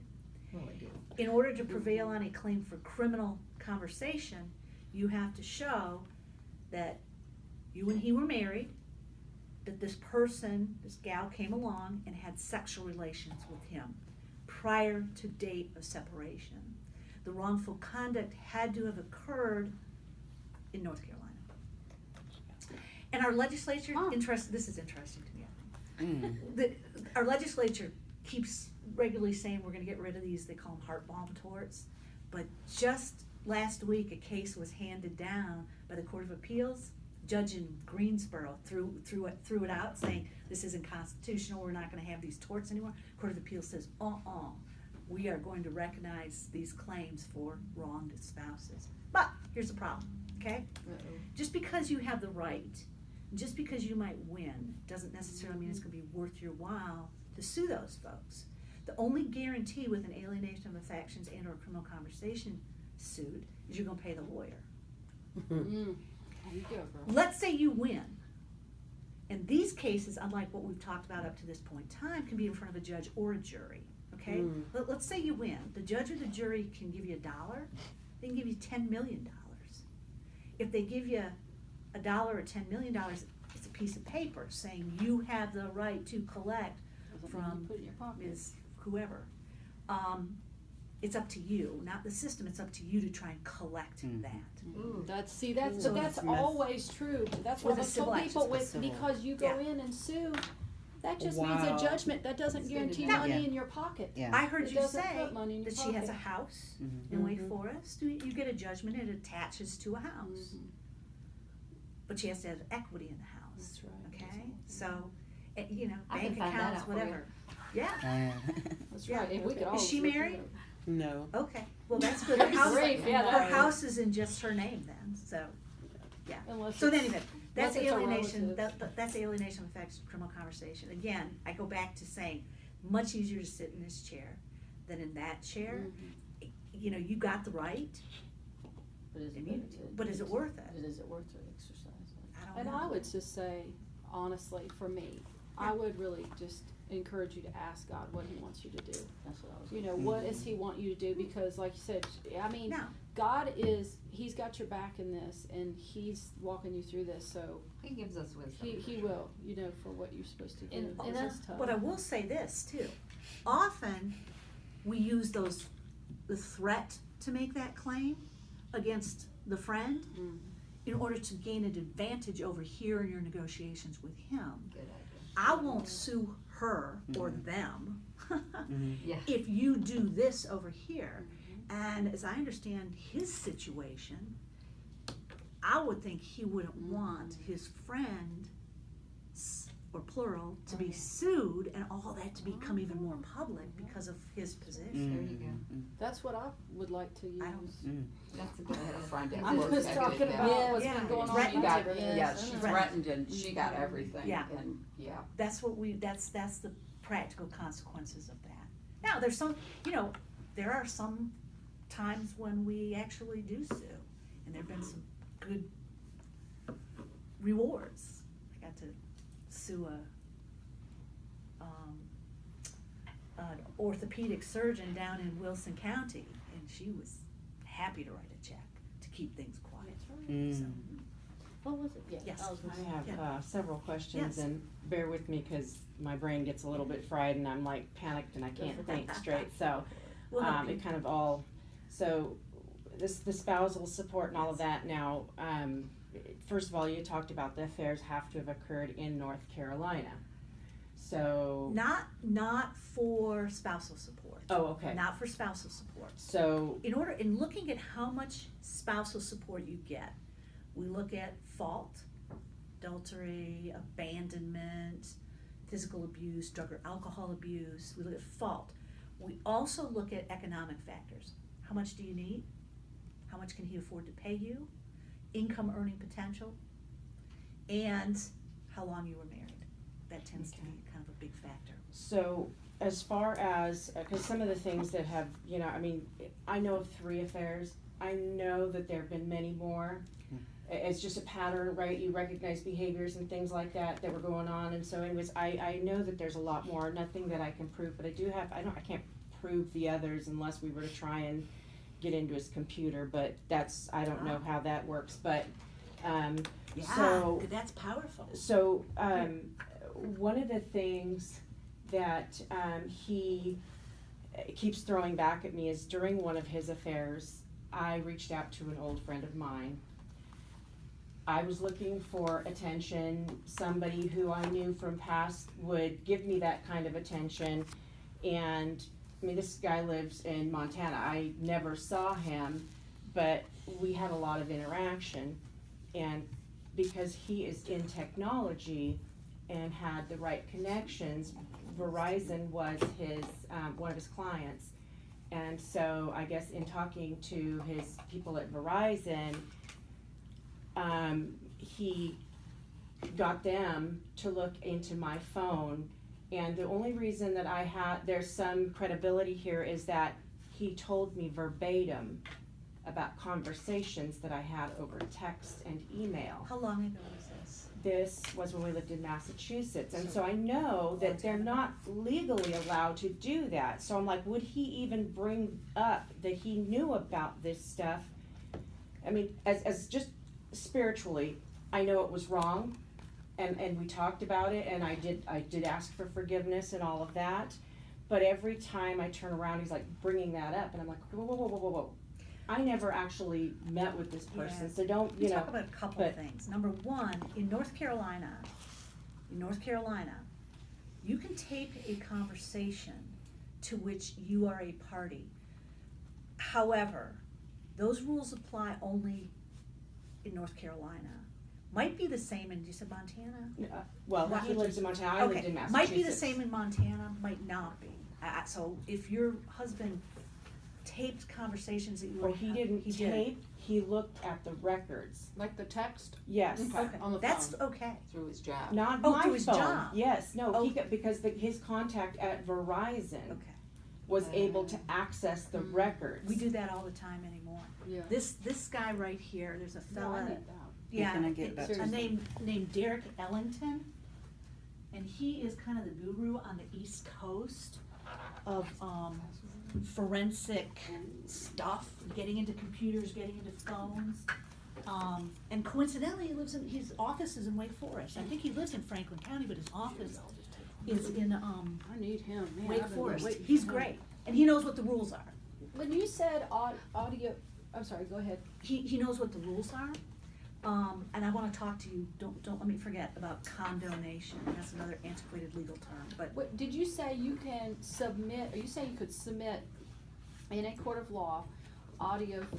Well, it did. In order to prevail on a claim for criminal conversation, you have to show that you and he were married, that this gal came along and had sexual relations with him prior to date of separation. The wrongful conduct had to have occurred in North Carolina. And our legislature, this is interesting to me, I think. Our legislature keeps regularly saying we're gonna get rid of these, they call them heart balm torts. But just last week, a case was handed down by the Court of Appeals. Judge in Greensboro threw it out saying this isn't constitutional, we're not gonna have these torts anymore. Court of Appeals says, we are going to recognize these claims for wronged spouses. But here's the problem, okay? Just because you have the right, just because you might win, doesn't necessarily mean it's gonna be worth your while to sue those folks. The only guarantee with an alienation of affections and or criminal conversation suit is you're gonna pay the lawyer. There you go, girl. Let's say you win. And these cases, unlike what we've talked about up to this point in time, can be in front of a judge or a jury, okay? Let's say you win. The judge or the jury can give you $1, they can give you $10 million. If they give you $1 or $10 million, it's a piece of paper saying you have the right to collect from Put it in your pocket. Ms. whoever. It's up to you, not the system, it's up to you to try and collect that. Ooh. That's So that's that's- always true. That's why With I a civil told action, people it's a civil. because you go Yeah. in and sue, That just means Wow. a judgment. That doesn't It's good guarantee to know. money Yeah. in your pocket. Yeah. I heard It you doesn't say put money in your that she has a pocket. house Mhm. in Wake Mhm. Forest. You get a judgment, it attaches to a house. Mhm. But she has to have equity in the house, That's right. okay? So, you know, I can bank find that accounts, out for you. whatever. Yeah, That's Yeah. right. And we could Is always she look it married? up. No. okay, well, that's good. Her Good house, grief, yeah, her that- house is in just her name then, so, Unless so it's- anyway, that's unless it's a alienation, relative. that's alienation affects criminal conversation. Again, I go back to saying, much easier to sit in this chair than in that chair. Mhm. You know, you got the right, But is it and you- worth it? but is it worth it? But is it worth the exercise? I don't And know. I would just say, honestly, for me, I would really just encourage you to ask God what He wants you to do. That's what I was. You know, what does He want you to do? Because, like you said, I mean, No, God is, He's got your back in this, and He's walking you through this, so He gives us wisdom. He will, you know, for what you're supposed to do. And- 'cause and it's tough. but I will say this too. Often, we use the threat to make that claim against the friend Mhm. in order to gain an advantage over here in your negotiations with him. Good idea. I won't sue her or them Mhm. Yeah. if you do this over here. And as I understand his situation, I would think he wouldn't want his friend, or plural, to be sued and all that to become even more public because of his position. There you go. Mhm. That's what I would like to use. I don't- That's a good I had a idea. friend at I'm work just that talking did that. about what's Yeah. been going on. Threatened. She in got, my yeah, neighborhood. she Right. threatened and she got everything, Yeah. and, yeah. That's what that's the practical consequences of that. Now, there's some, you know, there are some times when we actually do sue, and there've been some good rewards. I got to sue an orthopedic surgeon down in Wilson County, and she was happy to write a check to keep things quiet. So, Mm. What was it? Yeah. Yes. I was gonna I say. have Yeah. several questions, Yes. and bear with me because my brain gets a little bit fried and I'm like panicked and I can't think straight. So we'll help you. it kind of all. So the spousal support and all of that. Now, first of all, you talked about the affairs have to have occurred in North Carolina. So Not for spousal support. oh, okay. Not for spousal support. So In looking at how much spousal support you get, we look at fault, adultery, abandonment, physical abuse, drug or alcohol abuse. We look at fault. We also look at economic factors. How much do you need? How much can he afford to pay you? Income earning potential, and how long you were married. That tends to be kind of a big factor. So, as far as, because some of the things that have, you know, I mean, I know of 3 affairs. I know that there have been many more. It's just a pattern, right? You recognize behaviors and things like that were going on. And so anyways, I know that there's a lot more, nothing that I can prove, but I do have, I can't prove the others unless we were to try and get into his computer, but I don't know how that works, but, so. That's powerful. So, one of the things that he keeps throwing back at me is during one of his affairs, I reached out to an old friend of mine. I was looking for attention, somebody who I knew from past would give me that kind of attention. And, I mean, this guy lives in Montana. I never saw him, but we had a lot of interaction. And because he is in technology and had the right connections, Verizon was his, one of his clients. And so I guess in talking to his people at Verizon, he got them to look into my phone. And the only reason that there's some credibility here is that he told me verbatim about conversations that I had over text and email. How long ago was this? This was when we lived in Massachusetts, and so I know that they're not legally allowed to do that. So I'm like, would he even bring up that he knew about this stuff? I mean, as just spiritually, I know it was wrong, and we talked about it, and I did ask for forgiveness and all of that. But every time I turn around, he's like bringing that up, and I'm like, whoa, whoa, whoa, whoa, whoa, whoa. I never actually met with this person, so don't, We you know. talk about a couple of but- things. Number one, in North Carolina, You can tape a conversation to which you are a party. However, those rules apply only in North Carolina. Might be the same in, you said Montana? Well, What- he lives in Montana, I lived in Massachusetts. Might be the same in Montana, might not be. So if your husband taped conversations that you were. Well, he didn't He did. tape, he looked at the records. Like the text? Yes. Okay. On the That's phone. okay. Through his job. Not Oh, my through his phone. job. Yes, no, Oh. he got, because his contact at Verizon Okay. was able to access the Mm. records. We do that all the time anymore. Yeah. This guy right here, there's a No, fella. I need that. Yeah, Can I get that a too? named Derek Ellington, and he is kind of the guru on the East Coast of forensic stuff, getting into computers, getting into phones. And coincidentally, his office is in Wake Forest. I think he lives in Franklin County, but his office is in I need him, man. Wake I've been Forest. waiting He's for him. great, and he knows what the rules are. When you said audio, I'm sorry, go ahead. He knows what the rules are. And I wanna talk to you, don't let me forget about condonation, that's another antiquated legal term, but What, did you say you can submit, or you say you could submit in a court of law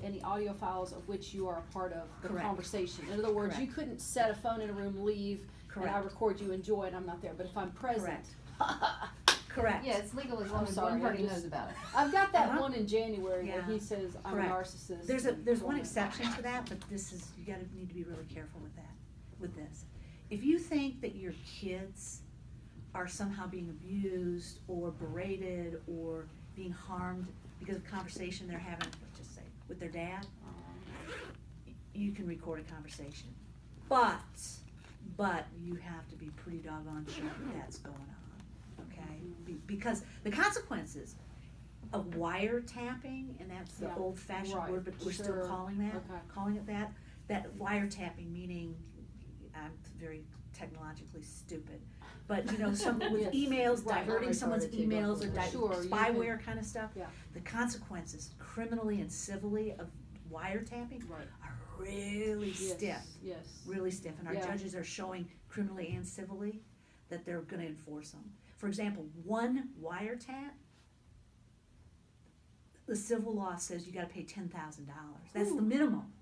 any audio files of which you are a part of the Correct. conversation? In other words, you Correct. couldn't set a phone in a room, leave, and I correct, record you, enjoy it, I'm not there, but if I'm present. correct. Yeah, it's legal as long I'm as sorry, one I party just- knows about it. I've got that Uh-huh. one in January where Yeah. he says I'm Correct. a narcissist. There's one exception to that, but need to be really careful with that, with this. If you think that your kids are somehow being abused or berated or being harmed because of conversation they're having, let's just say, with their dad, you can record a conversation. But you have to be pretty doggone sure that that's going on, okay? Because the consequences of wiretapping, and that's the Yeah, old fashioned right, word, but we're still sure, calling that, okay. calling it that wiretapping, meaning, I'm very technologically stupid, but you know, some with Yes, emails, right. diverting I'm someone's retarded too, go emails for or it. Sure, you spyware kind of stuff. Yeah. The consequences, criminally and civilly, of wiretapping Right. are really Yes, stiff, yes. really stiff, and our Yeah. judges are showing criminally and civilly that they're gonna enforce them. For example, one wiretap, the civil law says you gotta pay $10,000. That's the minimum,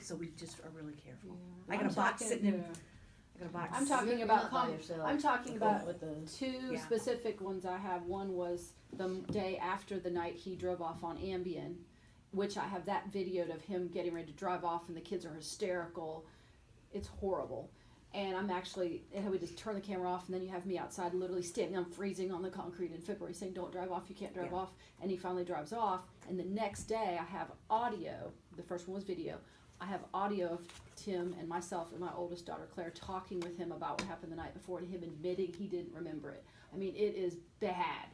so we just are really careful. I got a box sitting in, I got a box. I'm talking You're about not by yourself. I'm talking about With the, two Yeah. specific ones I have. One was the day after the night he drove off on Ambien, which I have that videoed of him getting ready to drive off and the kids are hysterical. It's horrible. And I'm actually, and we just turn the camera off and then you have me outside literally standing, I'm freezing on the concrete in February saying, don't drive off, you can't drive Yeah. off. And he finally drives off. And the next day I have audio, the first one was video. I have audio of Tim and myself and my oldest daughter Claire talking with him about what happened the night before and him admitting he didn't remember it. I mean, it is bad.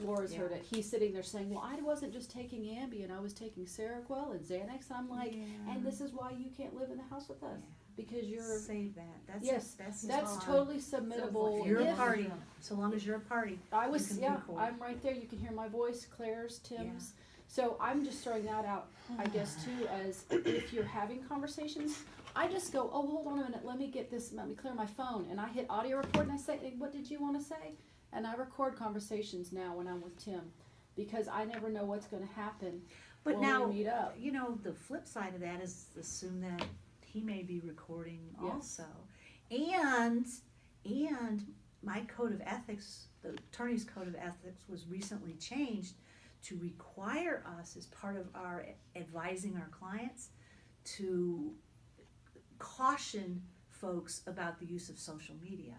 Laura's heard it. He's sitting there saying, well, I wasn't just taking Ambien, I was taking Seroquel and Xanax. I'm like, Yeah. and this is why you can't live in the house with us. Yeah. Because you're, Save that, yes, that's that's fine. totally submittable. If you're a If- party, so long as you're a party. I was, you can yeah, record. I'm right there. You can hear my voice, Claire's, Tim's. So I'm just throwing that out, I guess, too, as if you're having conversations, I just go, oh, hold on a minute, let me clear my phone. And I hit audio record and I say, hey, what did you want to say? And I record conversations now when I'm with Tim, because I never know what's going to happen But when now, we meet up. you know, the flip side of that is assume that he may be recording Yes. also. And my code of ethics, the attorney's code of ethics was recently changed to require us, as part of our advising our clients, to caution folks about the use of social media.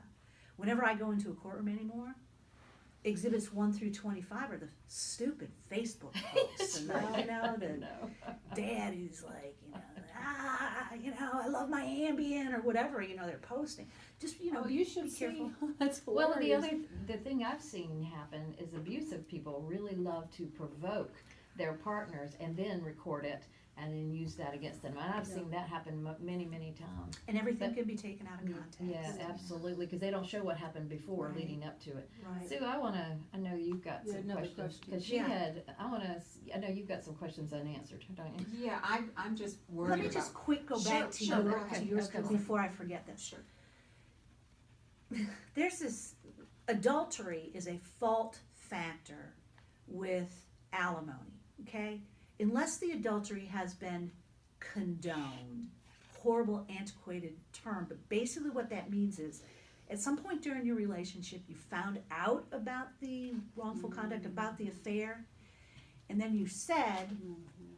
Whenever I go into a courtroom anymore, exhibits 1 through 25 are the stupid Facebook posts, and you know, the dad who's like, I love my Ambien or whatever, they're posting. Just, Oh, you should be careful. see. That's Well, Well, hilarious. the thing I've seen happen is abusive people really love to provoke their partners and then record it and then use that against them. And I've seen that happen many, many times. And everything But- can be taken out of context. Yeah, absolutely, because they don't show what happened before Right. leading up to it. Right. Sue, I know you've got Yeah, some another questions, question. because Yeah. I know you've got some questions unanswered, don't you? Yeah, I'm just worried Let me about. just quick go Sure, back to sure, go ahead. yours Okay. before I forget this. Sure. There's this Adultery is a fault factor with alimony, okay? Unless the adultery has been condoned, horrible antiquated term, but basically what that means is at some point during your relationship you found out about the wrongful conduct, about the affair, and then you said,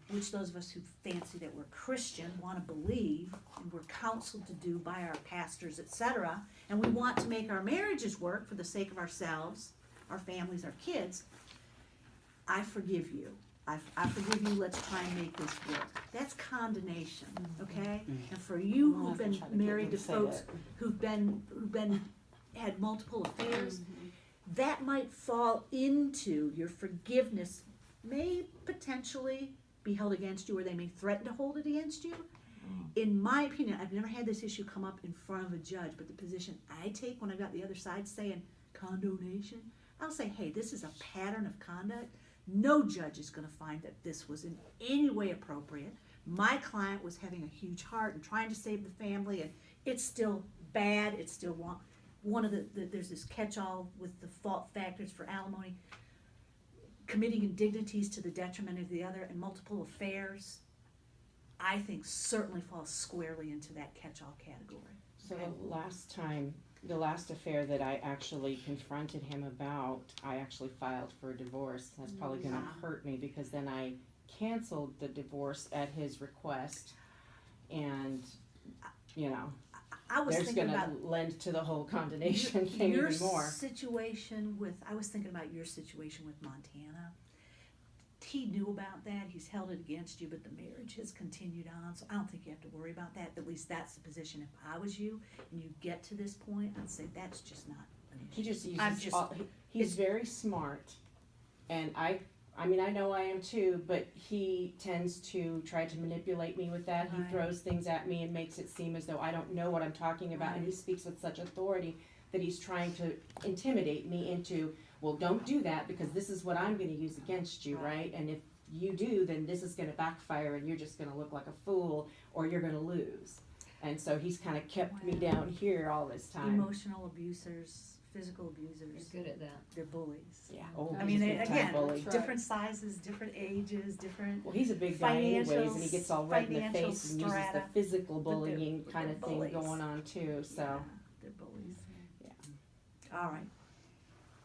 which those of us who fancy that we're Christian want to believe and we're counseled to do by our pastors, etc., and we want to make our marriages work for the sake of ourselves, our families, our kids, I forgive you. I forgive you, let's try and make this work. That's condemnation, okay? And for you We'll who've have to been try to get married to them to say folks that. who've had multiple affairs, that might fall into your forgiveness, may potentially be held against you, or they may threaten to hold it against you. In my opinion, I've never had this issue come up in front of a judge, but the position I take when I've got the other side saying condonation, I'll say, hey, this is a pattern of conduct. No judge is going to find that this was in any way appropriate. My client was having a huge heart and trying to save the family, and it's still bad, it's still wrong. One of there's this catch-all with the fault factors for alimony, committing indignities to the detriment of the other, and multiple affairs, I think certainly falls squarely into that catch-all category. So the last affair that I actually confronted him about, I actually filed for a divorce. That's probably gonna hurt me because then I canceled the divorce at his request, and, you know, I was there's thinking gonna about lend to the whole condemnation thing your even more. situation with, I was thinking about your situation with Montana. He knew about that, he's held it against you, but the marriage has continued on, so I don't think you have to worry about that. At least that's the position. If I was you and you get to this point, I'd say that's just not an issue. He just I'm uses, just- he's very smart, and I mean, I know I am too, but he tends to try to manipulate me with that. He Right. throws things at me and makes it seem as though I don't know what I'm talking about, and he Right. speaks with such authority that he's trying to intimidate me into, well, don't do that because this is what I'm gonna use against you, right? And if you do, then this is gonna backfire and you're just gonna look like a fool or you're gonna lose. And so he's kinda kept me Wow. down here all this time. Emotional abusers, physical abusers, They're good at that. they're bullies. Yeah, oh, I he's mean, a big time again, bully. Right. different sizes, different ages, different, Well, he's a big guy anyways, and he gets all red in the financial face and uses the strata, physical but they're- bullying but kind they're of thing bullies. going on too, so. yeah, they're bullies. Yeah. All right.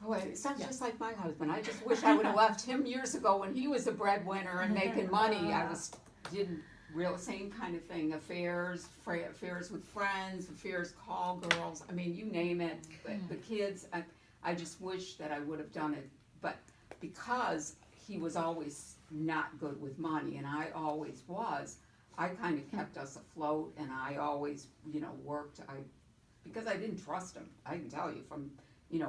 Oh, it sounds just like my husband. I just wish I would have left him years ago when he was a breadwinner and making money. I didn't real same kind of thing. Affairs with friends, affairs, call girls. I mean, you name it. But the kids. I just wish that I would have done it. But because he was always not good with money, and I always was, I kind of kept us afloat, and I always, worked. Because I didn't trust him. I can tell you from.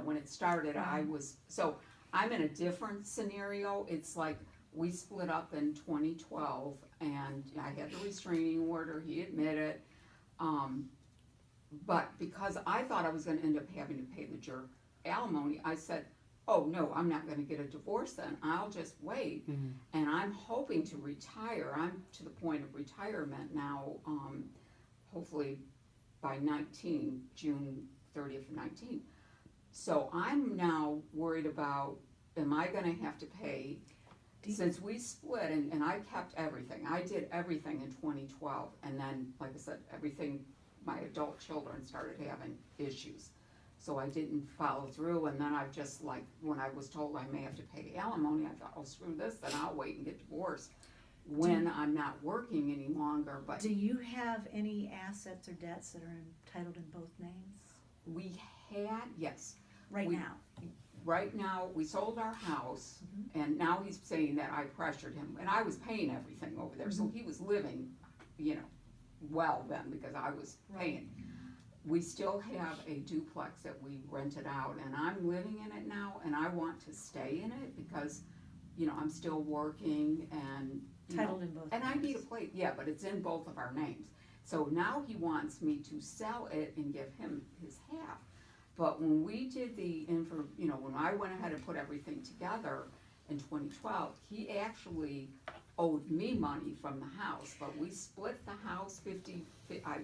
When it started, I'm in a different scenario. It's like we split up in 2012 and I had the restraining order, he admitted. But because I thought I was gonna end up having to pay the jerk alimony, I said, oh no, I'm not gonna get a divorce then. I'll just wait. Mhm. And I'm hoping to retire. I'm to the point of retirement now, hopefully by June 30th of 19. So I'm now worried about, am I gonna have to pay, since we split and I kept everything, I did everything in 2012, and then, like I said, my adult children started having issues. So I didn't follow through, and then I've just when I was told I may have to pay alimony, I thought, oh, screw this, then I'll wait and get divorced when I'm not working any longer, but Do you have any assets or debts that are entitled in both names we had, yes. right We- now? Right now, we sold our house, and now he's saying that I pressured him, and I was paying everything over there, so he was living, well then, because I was paying. We still have a duplex that we rented out, and I'm living in it now, and I want to stay in it because, I'm still working and, Titled in both and I need a names. place, yeah, but it's in both of our names. So now he wants me to sell it and give him his half. But when we did when I went ahead and put everything together in 2012, he actually owed me money from the house, but we split the house 50,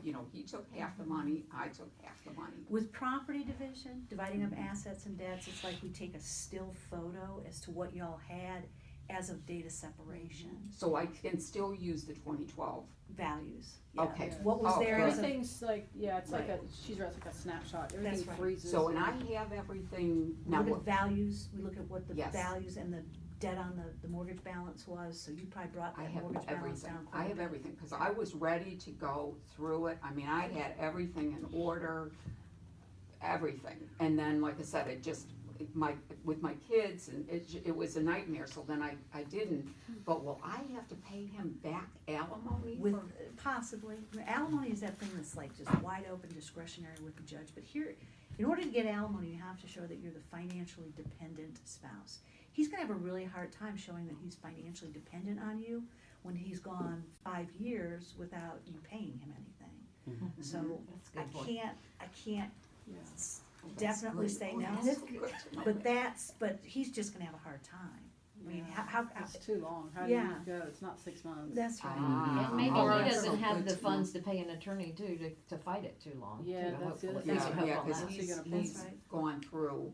you know, he took half the money, I took half the money. With property division, dividing up assets and debts, it's like we take a still photo as to what y'all had as of date of separation, So I can still use the 2012. values. Yeah. Okay. What was Oh, there as of, Everything's like, yeah, it's like Right. she's right, it's like a snapshot, everything right. freezes. So, and I have everything, now look what, at values, we look at what the Yes. values and the debt on the mortgage balance was, so you probably brought I that have mortgage balance everything, down I quite a have bit. everything, cause I was ready to go through it, I mean, I had everything in order, everything, and then, like I said, it just, with my kids, and it was a nightmare, so then I didn't, but will I have to pay him back alimony With, for? possibly, alimony is that thing that's like just wide open discretionary with the judge, but here, in order to get alimony, you have to show that you're the financially dependent spouse. He's gonna have a really hard time showing that he's financially dependent on you when he's gone 5 years without you paying him anything. So, That's a good point. I can't Yeah. definitely That's say good. no, Oh, that's good to know. but he's just gonna have a hard time. I mean, how, It's too long, how do Yeah. you go, it's not 6 months. that's right. Ah. And maybe Oh, he that's doesn't so have good the to know. funds to pay an attorney too, to fight it too long. Yeah, too, that's the other hopefully. thing. That's what Yeah, hope on cause that. That's he's That's right. gone through,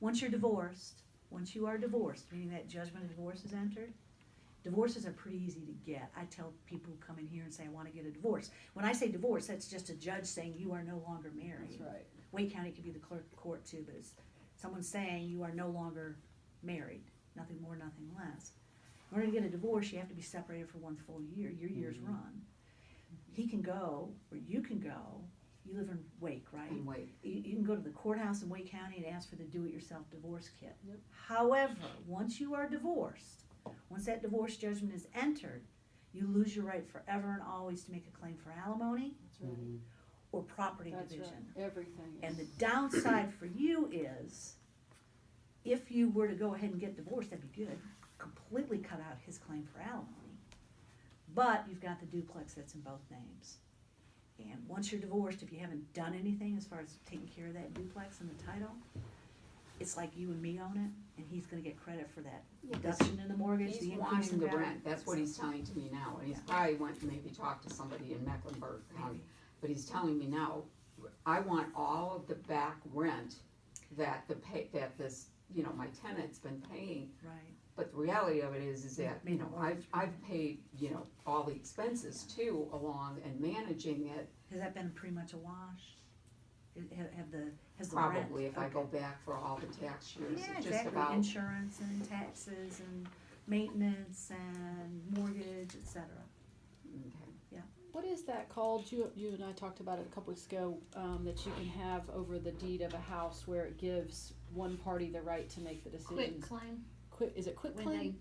Once you're divorced, once you are divorced, meaning that judgment of divorce is entered, divorces are pretty easy to get. I tell people who come in here and say, I wanna get a divorce. When I say divorce, that's just a judge saying you are no longer married. That's right. Wake County could be the clerk of court too, but it's someone saying you are no longer married, nothing more, nothing less. In order to get a divorce, you have to be separated for 1 full year, your year's run. He can go, or you can go, you live in Wake, right? and wait, You can go to the courthouse in Wake County and ask for the do-it-yourself divorce kit. Yep. However, once you are divorced, once that divorce judgment is entered, you lose your right forever and always to make a claim for alimony That's right, or property that's right, division. everything And the is, downside for you is, if you were to go ahead and get divorced, that'd be good, completely cut out his claim for alimony. But you've got the duplex that's in both names. And once you're divorced, if you haven't done anything as far as taking care of that duplex and the title, it's like you and me own it, and he's gonna get credit for that Yeah, 'cause reduction in the mortgage, the he's increase in wanting the value. rent, that's what he's telling to me now, and he's Yeah. probably went to maybe talk to somebody in Mecklenburg County. Maybe. But he's telling me now, I want all of the back rent that that this, you know, my tenant's been paying. Right, But the reality of it is that, you know, I've paid, you know, all the expenses too along and managing it. has that been pretty much a wash? Has the rent? Probably if I go Okay. back for all the tax years, Yeah, it's just exactly, about, insurance and taxes and maintenance and mortgage, et cetera. okay. what is that called, you and I talked about it a couple weeks ago, that you can have over the deed of a house where it gives one party the right to make the Quick decisions? claim, Is it quit when claim?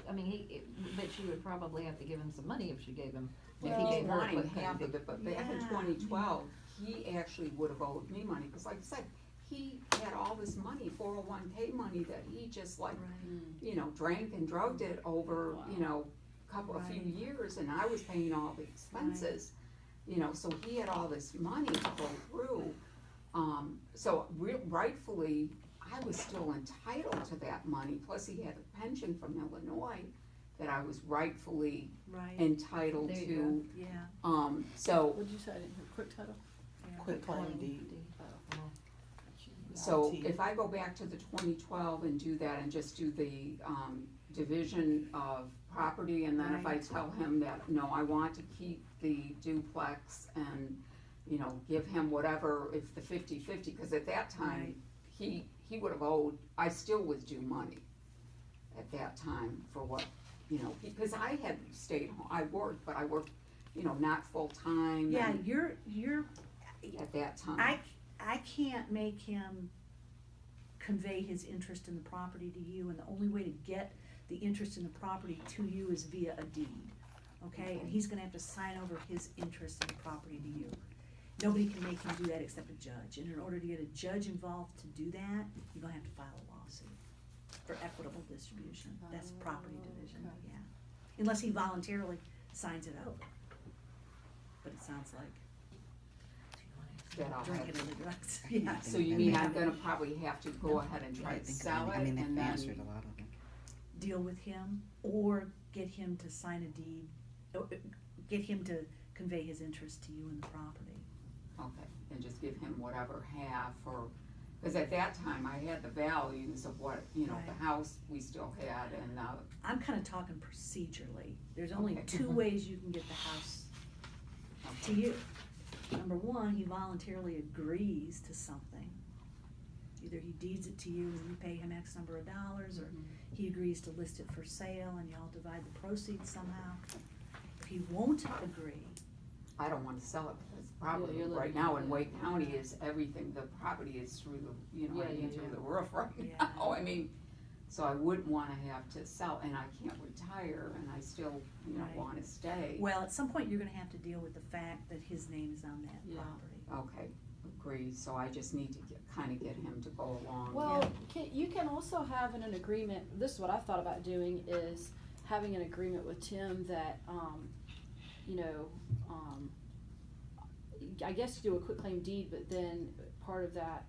I mean, but she would probably have to give him some money if she gave him, if Well, he He's gave her a wanting quick claim half deed. of it, but back in Yeah. 2012, he actually would have owed me money, cause like I said, he had all this money, 401k money that he just like, Right. you know, drank and drugged it over, Wow. you know, a few Right. years, and I was paying all the expenses. You know, so he had all this money to go through, so rightfully, I was still entitled to that money, plus he had a pension from Illinois that I was rightfully Right, entitled There you to, yeah, so, What'd you say, I didn't hear, quick title? yeah. Quit claim deed. so IT. if I go back to the 2012 and do that and just do the, division of property, and then if I Right. tell him that, no, I want to keep the duplex and, you know, give him whatever, if the 50-50, cause at that time, he would have owed, I still was due money at that time for what, you know, because I had stayed home, I worked, but I worked, you know, not full-time. Yeah, and you're, at that time. I can't make him convey his interest in the property to you, and the only way to get the interest in the property to you is via a deed, okay? And he's gonna have to sign over his interest in the property to you. Nobody can make him do that except a judge, and in order to get a judge involved to do that, you're gonna have to file a lawsuit for equitable distribution, that's property division, okay. yeah. Unless he voluntarily signs it over. But it sounds like That I'll have drinking to- in the drugs, yeah. So you mean I'm gonna probably have to go ahead and try to sell it I mean, and they've then, answered a lot of them. Deal with him, or get him to sign a deed, get him to convey his interest to you in the property. Okay, and just give him whatever half, or, because at that time I had the values of what, you know, Right. the house we still had, and, I'm kinda talking procedurally. There's only Okay. 2 ways you can get the house to okay. you. Number one, he voluntarily agrees to something. Either he deeds it to you and you pay him X number of dollars, or he agrees to list it for sale and y'all divide the proceeds somehow. If he won't agree, I don't wanna sell it, because Yeah, probably you're right living now in in it. Wake County is everything, the property is through the, you know, Yeah, I mean, yeah, through yeah. the roof right Yeah. now, I mean, so I wouldn't wanna have to sell, and I can't retire, and I still, you know, Right. wanna stay. well, at some point, you're gonna have to deal with the fact that his name is on that Yeah. property. Okay, agree, so I just need to kinda get him to go along. Well, you can also have an agreement, this is what I've thought about doing, is having an agreement with Tim that, you know, I guess you do a quitclaim deed, but then part of that,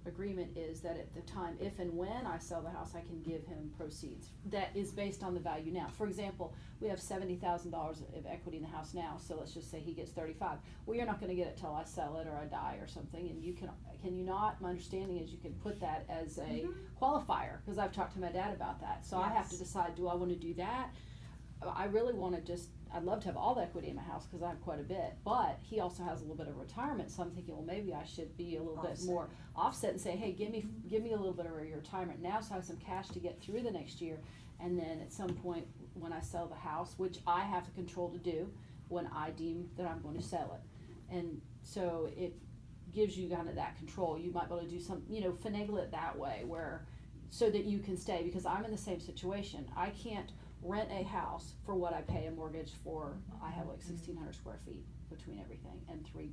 agreement is that at the time, if and when I sell the house, I can give him proceeds. That is based on the value now. For example, we have $70,000 of equity in the house now, so let's just say he gets 35. Well, you're not gonna get it till I sell it or I die or something, and you can you not? My understanding is you can put that as a qualifier, cause I've talked to my dad about that, so I have to Yes. decide, do I wanna do that? I really wanna I'd love to have all the equity in my house, cause I have quite a bit, but he also has a little bit of retirement, so I'm thinking, well, maybe I should be a little bit Offset. more offset and say, hey, give me a little bit of your retirement now, so I have some cash to get through the next year, and then at some point, when I sell the house, which I have the control to do, when I deem that I'm going to sell it, and so it gives you kind of that control, you might be able to do some, you know, finagle it that way, where, so that you can stay, because I'm in the same situation, I can't rent a house for what I pay a mortgage for. I have like 1,600 square feet between everything and 3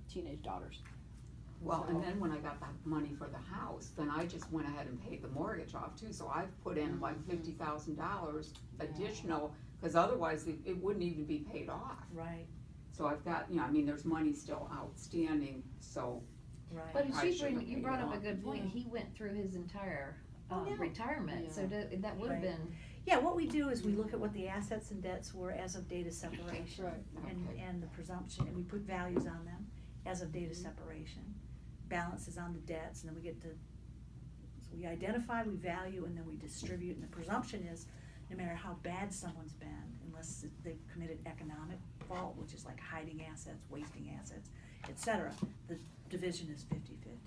teenage daughters. Well, and then when I got the money for the house, then I just went ahead and paid the mortgage off too, so I've put in like $50,000 additional, cause otherwise it wouldn't even be paid off. Right, So I've got, you know, I mean, there's money still outstanding, so, right. But I shouldn't you have brought paid up it a good point, Yeah. he went through his entire, Oh, yeah. retirement, so Yeah. that would've Right. been, Yeah, what we do is we look at what the assets and debts were as of date of separation. Right. Okay. And the presumption, and we put values on them as of date of separation. Balances on the debts, and then we get to, so we identify, we value, and then we distribute, and the presumption is, no matter how bad someone's been, unless they've committed economic fault, which is like hiding assets, wasting assets, et cetera, the division is 50-50.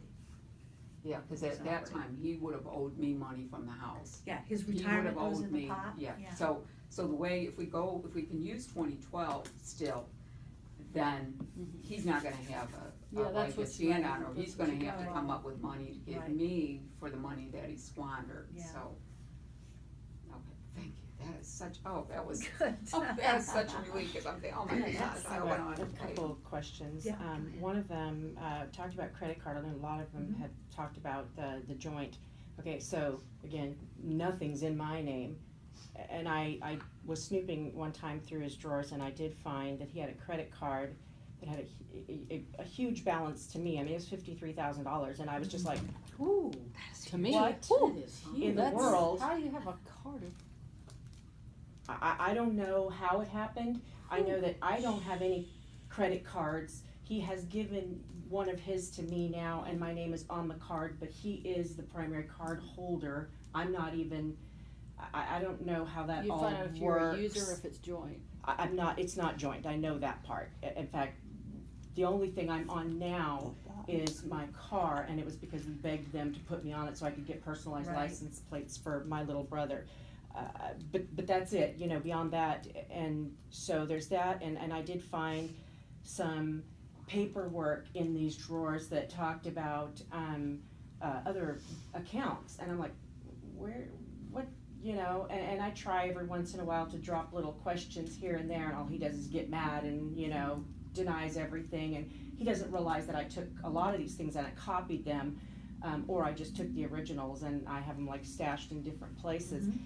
yeah, cause at that time, he would've owed me money from the house. Yeah, his He would've retirement goes owed in the me- pot, Yeah, so the way, if we can use 2012 still, then he's not gonna have Yeah, a that's leg to what's stand right. on, or That's he's what gonna you have to got. come up with money to give Right. me for the money that he squandered, Yeah. so. Okay, thank you, that is such, oh, that was, Good. oh, that is such a relief, cause I'm thinking, oh my gosh, I don't wanna. A couple of questions. Yeah. One of them, talked about credit card, I know a lot of them Mhm. have talked about the joint. Okay, so, again, nothing's in my name, and I was snooping one time through his drawers, and I did find that he had a credit card that had a huge balance to me, I mean, it was $53,000, and I was just like, Ooh, to me, What? ooh, in the that's- world. How do you have a card of I don't know how it happened. I know that I don't have any credit cards. He has given one of his to me now, and my name is on the card, but he is the primary card holder. I'm not even, I don't know how that You all find out if you're a works. user or if it's joint. I'm not, it's not joint, I know that part. In fact, the only thing I'm on now is my car, and it was because we begged them to put me on it so I could get personalized Right. license plates for my little brother. But that's it, you know, beyond that, and so there's that, and I did find some paperwork in these drawers that talked about, other accounts, and I'm like, where, what, you know, and I try every once in a while to drop little questions here and there, and all he does is get mad and, you know, denies everything, and he doesn't realize that I took a lot of these things and I copied them, or I just took the originals and I have them like stashed in different places. Mhm.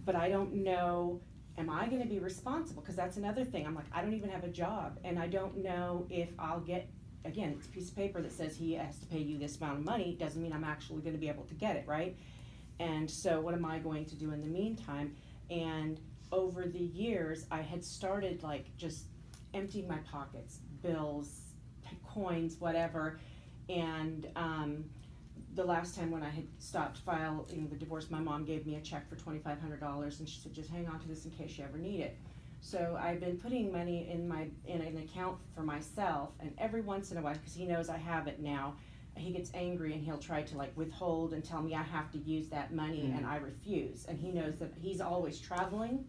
But I don't know, am I gonna be responsible? Cause that's another thing, I'm like, I don't even have a job, and I don't know if I'll get, again, it's a piece of paper that says he has to pay you this amount of money, doesn't mean I'm actually gonna be able to get it, right? And so what am I going to do in the meantime? And over the years, I had started like just emptying my pockets, bills, coins, whatever. And the last time when I had stopped filing the divorce, my mom gave me a check for $2,500, and she said, just hang on to this in case you ever need it. So I've been putting money in an account for myself, and every once in a while, because he knows I have it now, he gets angry and he'll try to like withhold and tell me I have to use that money, and I refuse. And he knows that he's always traveling,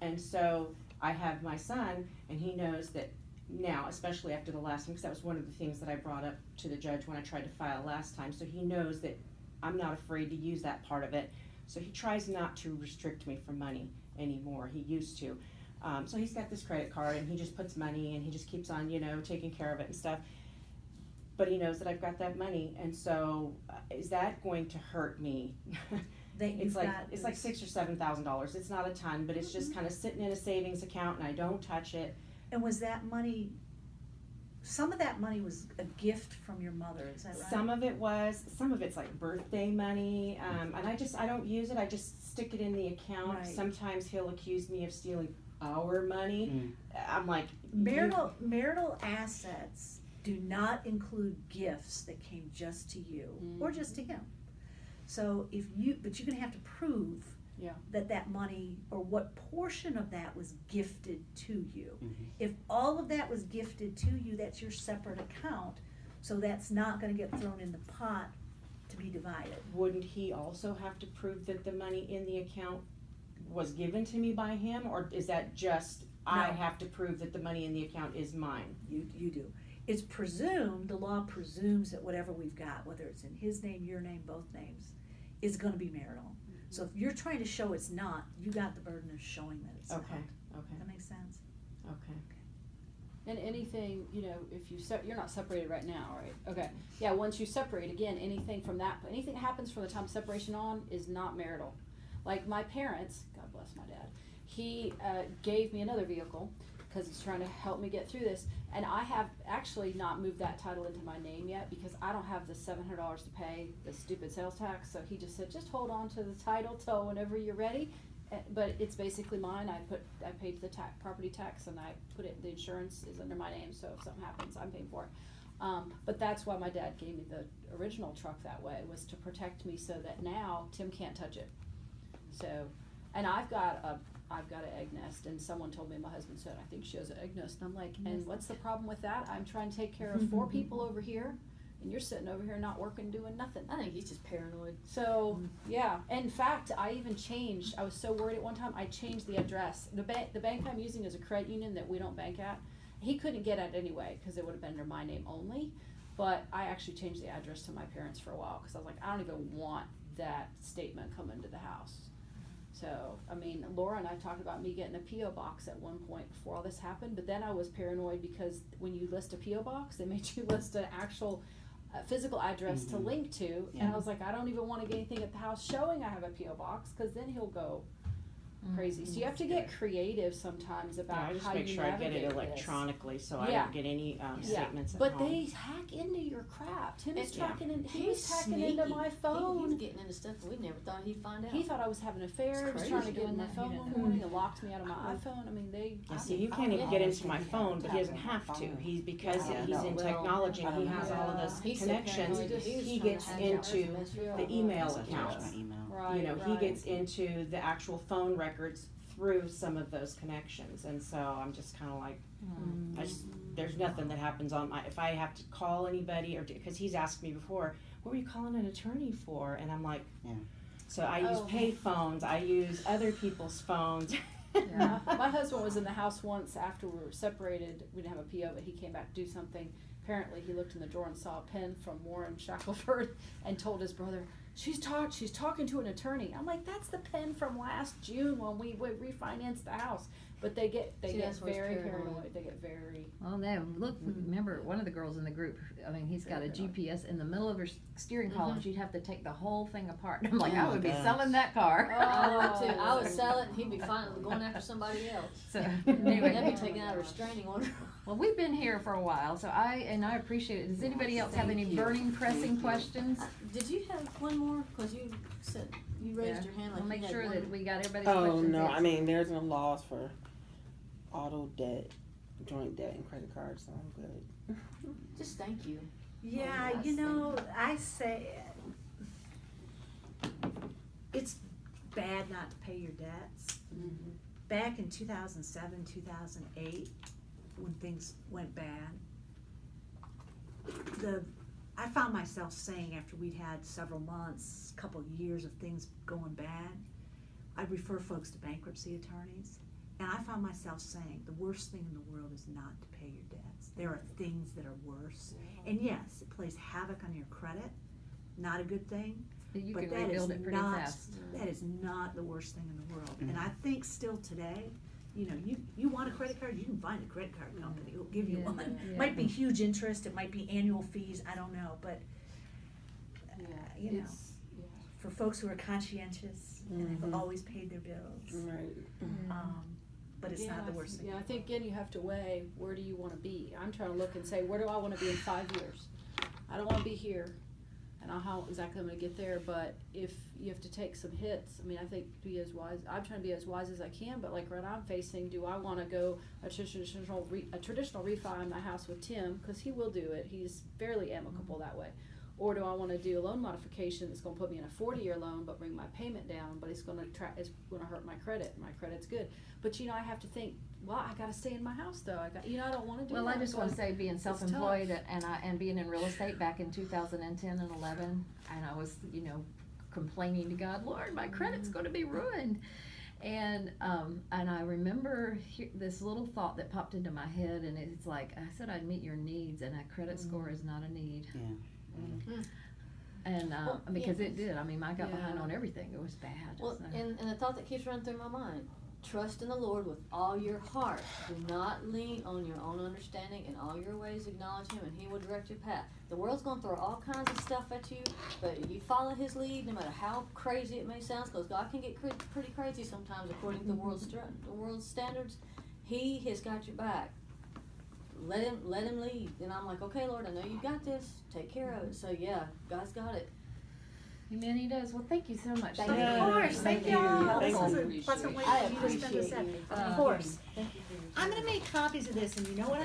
and so I have my son, and he knows that now, especially after the last one, because that was one of the things that I brought up to the judge when I tried to file last time, so he knows that I'm not afraid to use that part of it. So he tries not to restrict me from money anymore. He used to. So he's got this credit card, and he just puts money, and he just keeps on, taking care of it and stuff. But he knows that I've got that money, and so is that going to hurt me? It's like $6,000 or $7,000. It's not a ton, but it's just kind of sitting in a savings account, and I don't touch it. And was that money, some of that money was a gift from your mother, is that right? Some of it's like birthday money, and I don't use it, I just stick it in the account. Right. Sometimes he'll accuse me of stealing our money. I'm like, Marital assets do not include gifts that came just to you or just to him. So but you're gonna have to prove that money, or what portion of that was gifted to you. If all of that was gifted to you, that's your separate account, so that's not gonna get thrown in the pot to be divided. Wouldn't he also have to prove that the money in the account was given to me by him, or is that just I have to prove that the money in the account is mine? You do. It's presumed, the law presumes that whatever we've got, whether it's in his name, your name, both names, is gonna be marital. So if you're trying to show it's not, you got the burden of showing that it's not. Okay. Does that make sense? Okay. And anything, if you're not separated right now, right? Okay. Yeah, once you separate, again, anything that happens from the time of separation on is not marital. Like my parents, God bless my dad, he gave me another vehicle because he's trying to help me get through this. And I have actually not moved that title into my name yet because I don't have the $700 to pay the stupid sales tax. So he just said, just hold on to the title till whenever you're ready. But it's basically mine. I paid the property tax, and I put it, the insurance is under my name, so if something happens, I'm paying for it. But that's why my dad gave me the original truck that way, was to protect me so that now Tim can't touch it. So, and I've got an egg nest, and someone told me, my husband said, I think she has an egg nest, and I'm like, and what's the problem with that? I'm trying to take care of 4 people over here, and you're sitting over here not working, doing nothing. I think he's just paranoid. So, yeah. In fact, I even changed, I was so worried at one time, I changed the address. The bank I'm using is a credit union that we don't bank at. He couldn't get at it anyway, because it would have been under my name only. But I actually changed the address to my parents for a while, because I was like, I don't even want that statement coming to the house. So, I mean, Laura and I talked about me getting a P.O. box at one point before all this happened, but then I was paranoid because when you list a P.O. box, they made you list an actual physical address to link to, and I was like, I don't even want to get anything at the house showing I have a P.O. box, because then he'll go crazy. So you have to get creative sometimes about I just how make you sure I get navigate it electronically so I Yeah. don't get any statements at But home. they hack into your crap. Tim is Yeah. tracking in, he He's was hacking sneaky. into my phone. He's getting into stuff we never thought he'd find out. He thought I was having an affair. He was It's trying to crazy. get in my He phone didn't one know. morning and locked me out of my iPhone. I mean, Yeah, see, you can't even get into my phone, but he doesn't have to. He's because Yeah. he's in Well, technology and he has all of those He's so connections. paranoid. He was He trying gets to hack out into mess with the our email messages. accounts. Right, He gets into the actual phone records through some of those connections, and so I'm just kind of like, there's nothing that happens on if I have to call anybody, or because he's asked me before, what were you calling an attorney for? And I'm like, so I use pay phones, I use other people's phones. Yeah. My husband was in the house once after we were separated. We didn't have a PO, but he came back to do something. Apparently, he looked in the drawer and saw a pen from Warren Shackelford and told his brother, she's talking to an attorney. I'm like, that's the pen from last June when we refinanced the house. But they get that's where it's very paranoid. paranoid. They get very. Well, no, look, remember, one of the girls in the group, I mean, he's got a GPS in the middle of her steering column. She'd have to take the whole thing apart. I'm like, Oh I my would be gosh. selling that car. I would too. I would sell it, and he'd be finally going after somebody else. So, They'd anyway. be taking out a restraining order. Well, we've been here for a while, so I appreciate it. Does anybody else have any burning, pressing questions? Did you have one more? Cause you said You raised Yeah. your hand like We'll you make had sure one. that we got everybody's Oh, questions no, I answered. mean, there's no laws for auto debt, joint debt and credit cards, so I'm good. Just thank you. Yeah, yes, you know, I say, it's bad not to pay your debts. Back in 2007, 2008, when things went bad, I found myself saying after we'd had several months, couple years of things going bad, I'd refer folks to bankruptcy attorneys. And I found myself saying, the worst thing in the world is not to pay your debts. There are things that are worse. And yes, it plays havoc on your credit, not a good thing. But you But can that is rebuild it pretty not, fast. that is not the worst thing in the world. And I think still today, you know, you want a credit card, you can find a credit card company who'll give you Yeah, one. yeah. Might be huge interest, it might be annual fees, I don't know, but, you know, It's- yeah. for folks who are conscientious and have Mhm. always paid their bills, Right. but it's not the worst thing. Yeah, I think again you have to weigh, where do you wanna be? I'm trying to look and say, where do I wanna be in 5 years? I don't wanna be here, and I don't know how exactly I'm gonna get there, but if you have to take some hits, I mean, I think I'm trying to be as wise as I can, but like what I'm facing, do I wanna go a traditional refi on my house with Tim, cause he will do it, he's fairly amicable that way. Or do I wanna do a loan modification that's gonna put me in a 40-year loan, but bring my payment down, but it's gonna hurt my credit, my credit's good. But you know, I have to think, well, I gotta stay in my house though, I don't wanna do that. Well, I just wanna because say, being tough. self-employed and being in real estate back in 2010 and 11, and I was, you know, complaining to God, Lord, my credit's gonna be ruined. And I remember this little thought that popped into my head, and it's like, I said I'd meet your needs, and a credit score is not a need. And, Well, because yeah. it did, I mean, I got behind Yeah. on everything, it was bad. Well, so. and the thought that keeps running through my mind, trust in the Lord with all your heart. Do not lean on your own understanding. In all your ways acknowledge Him, and He will direct your path. The world's gonna throw all kinds of stuff at you, but you follow His lead, no matter how crazy it may sound, because God can get pretty crazy sometimes according to the world's standards. He has got your back. Let him lead. And I'm like, okay, Lord, I know you got this. Take care of it. So yeah, God's got it. Amen, he does. Well, thank you so much. Of Yeah. course, thank you all. This Thank was you. a pleasant way I for you to spend this appreciate evening. you. Of course. I'm gonna make copies of this, and you know what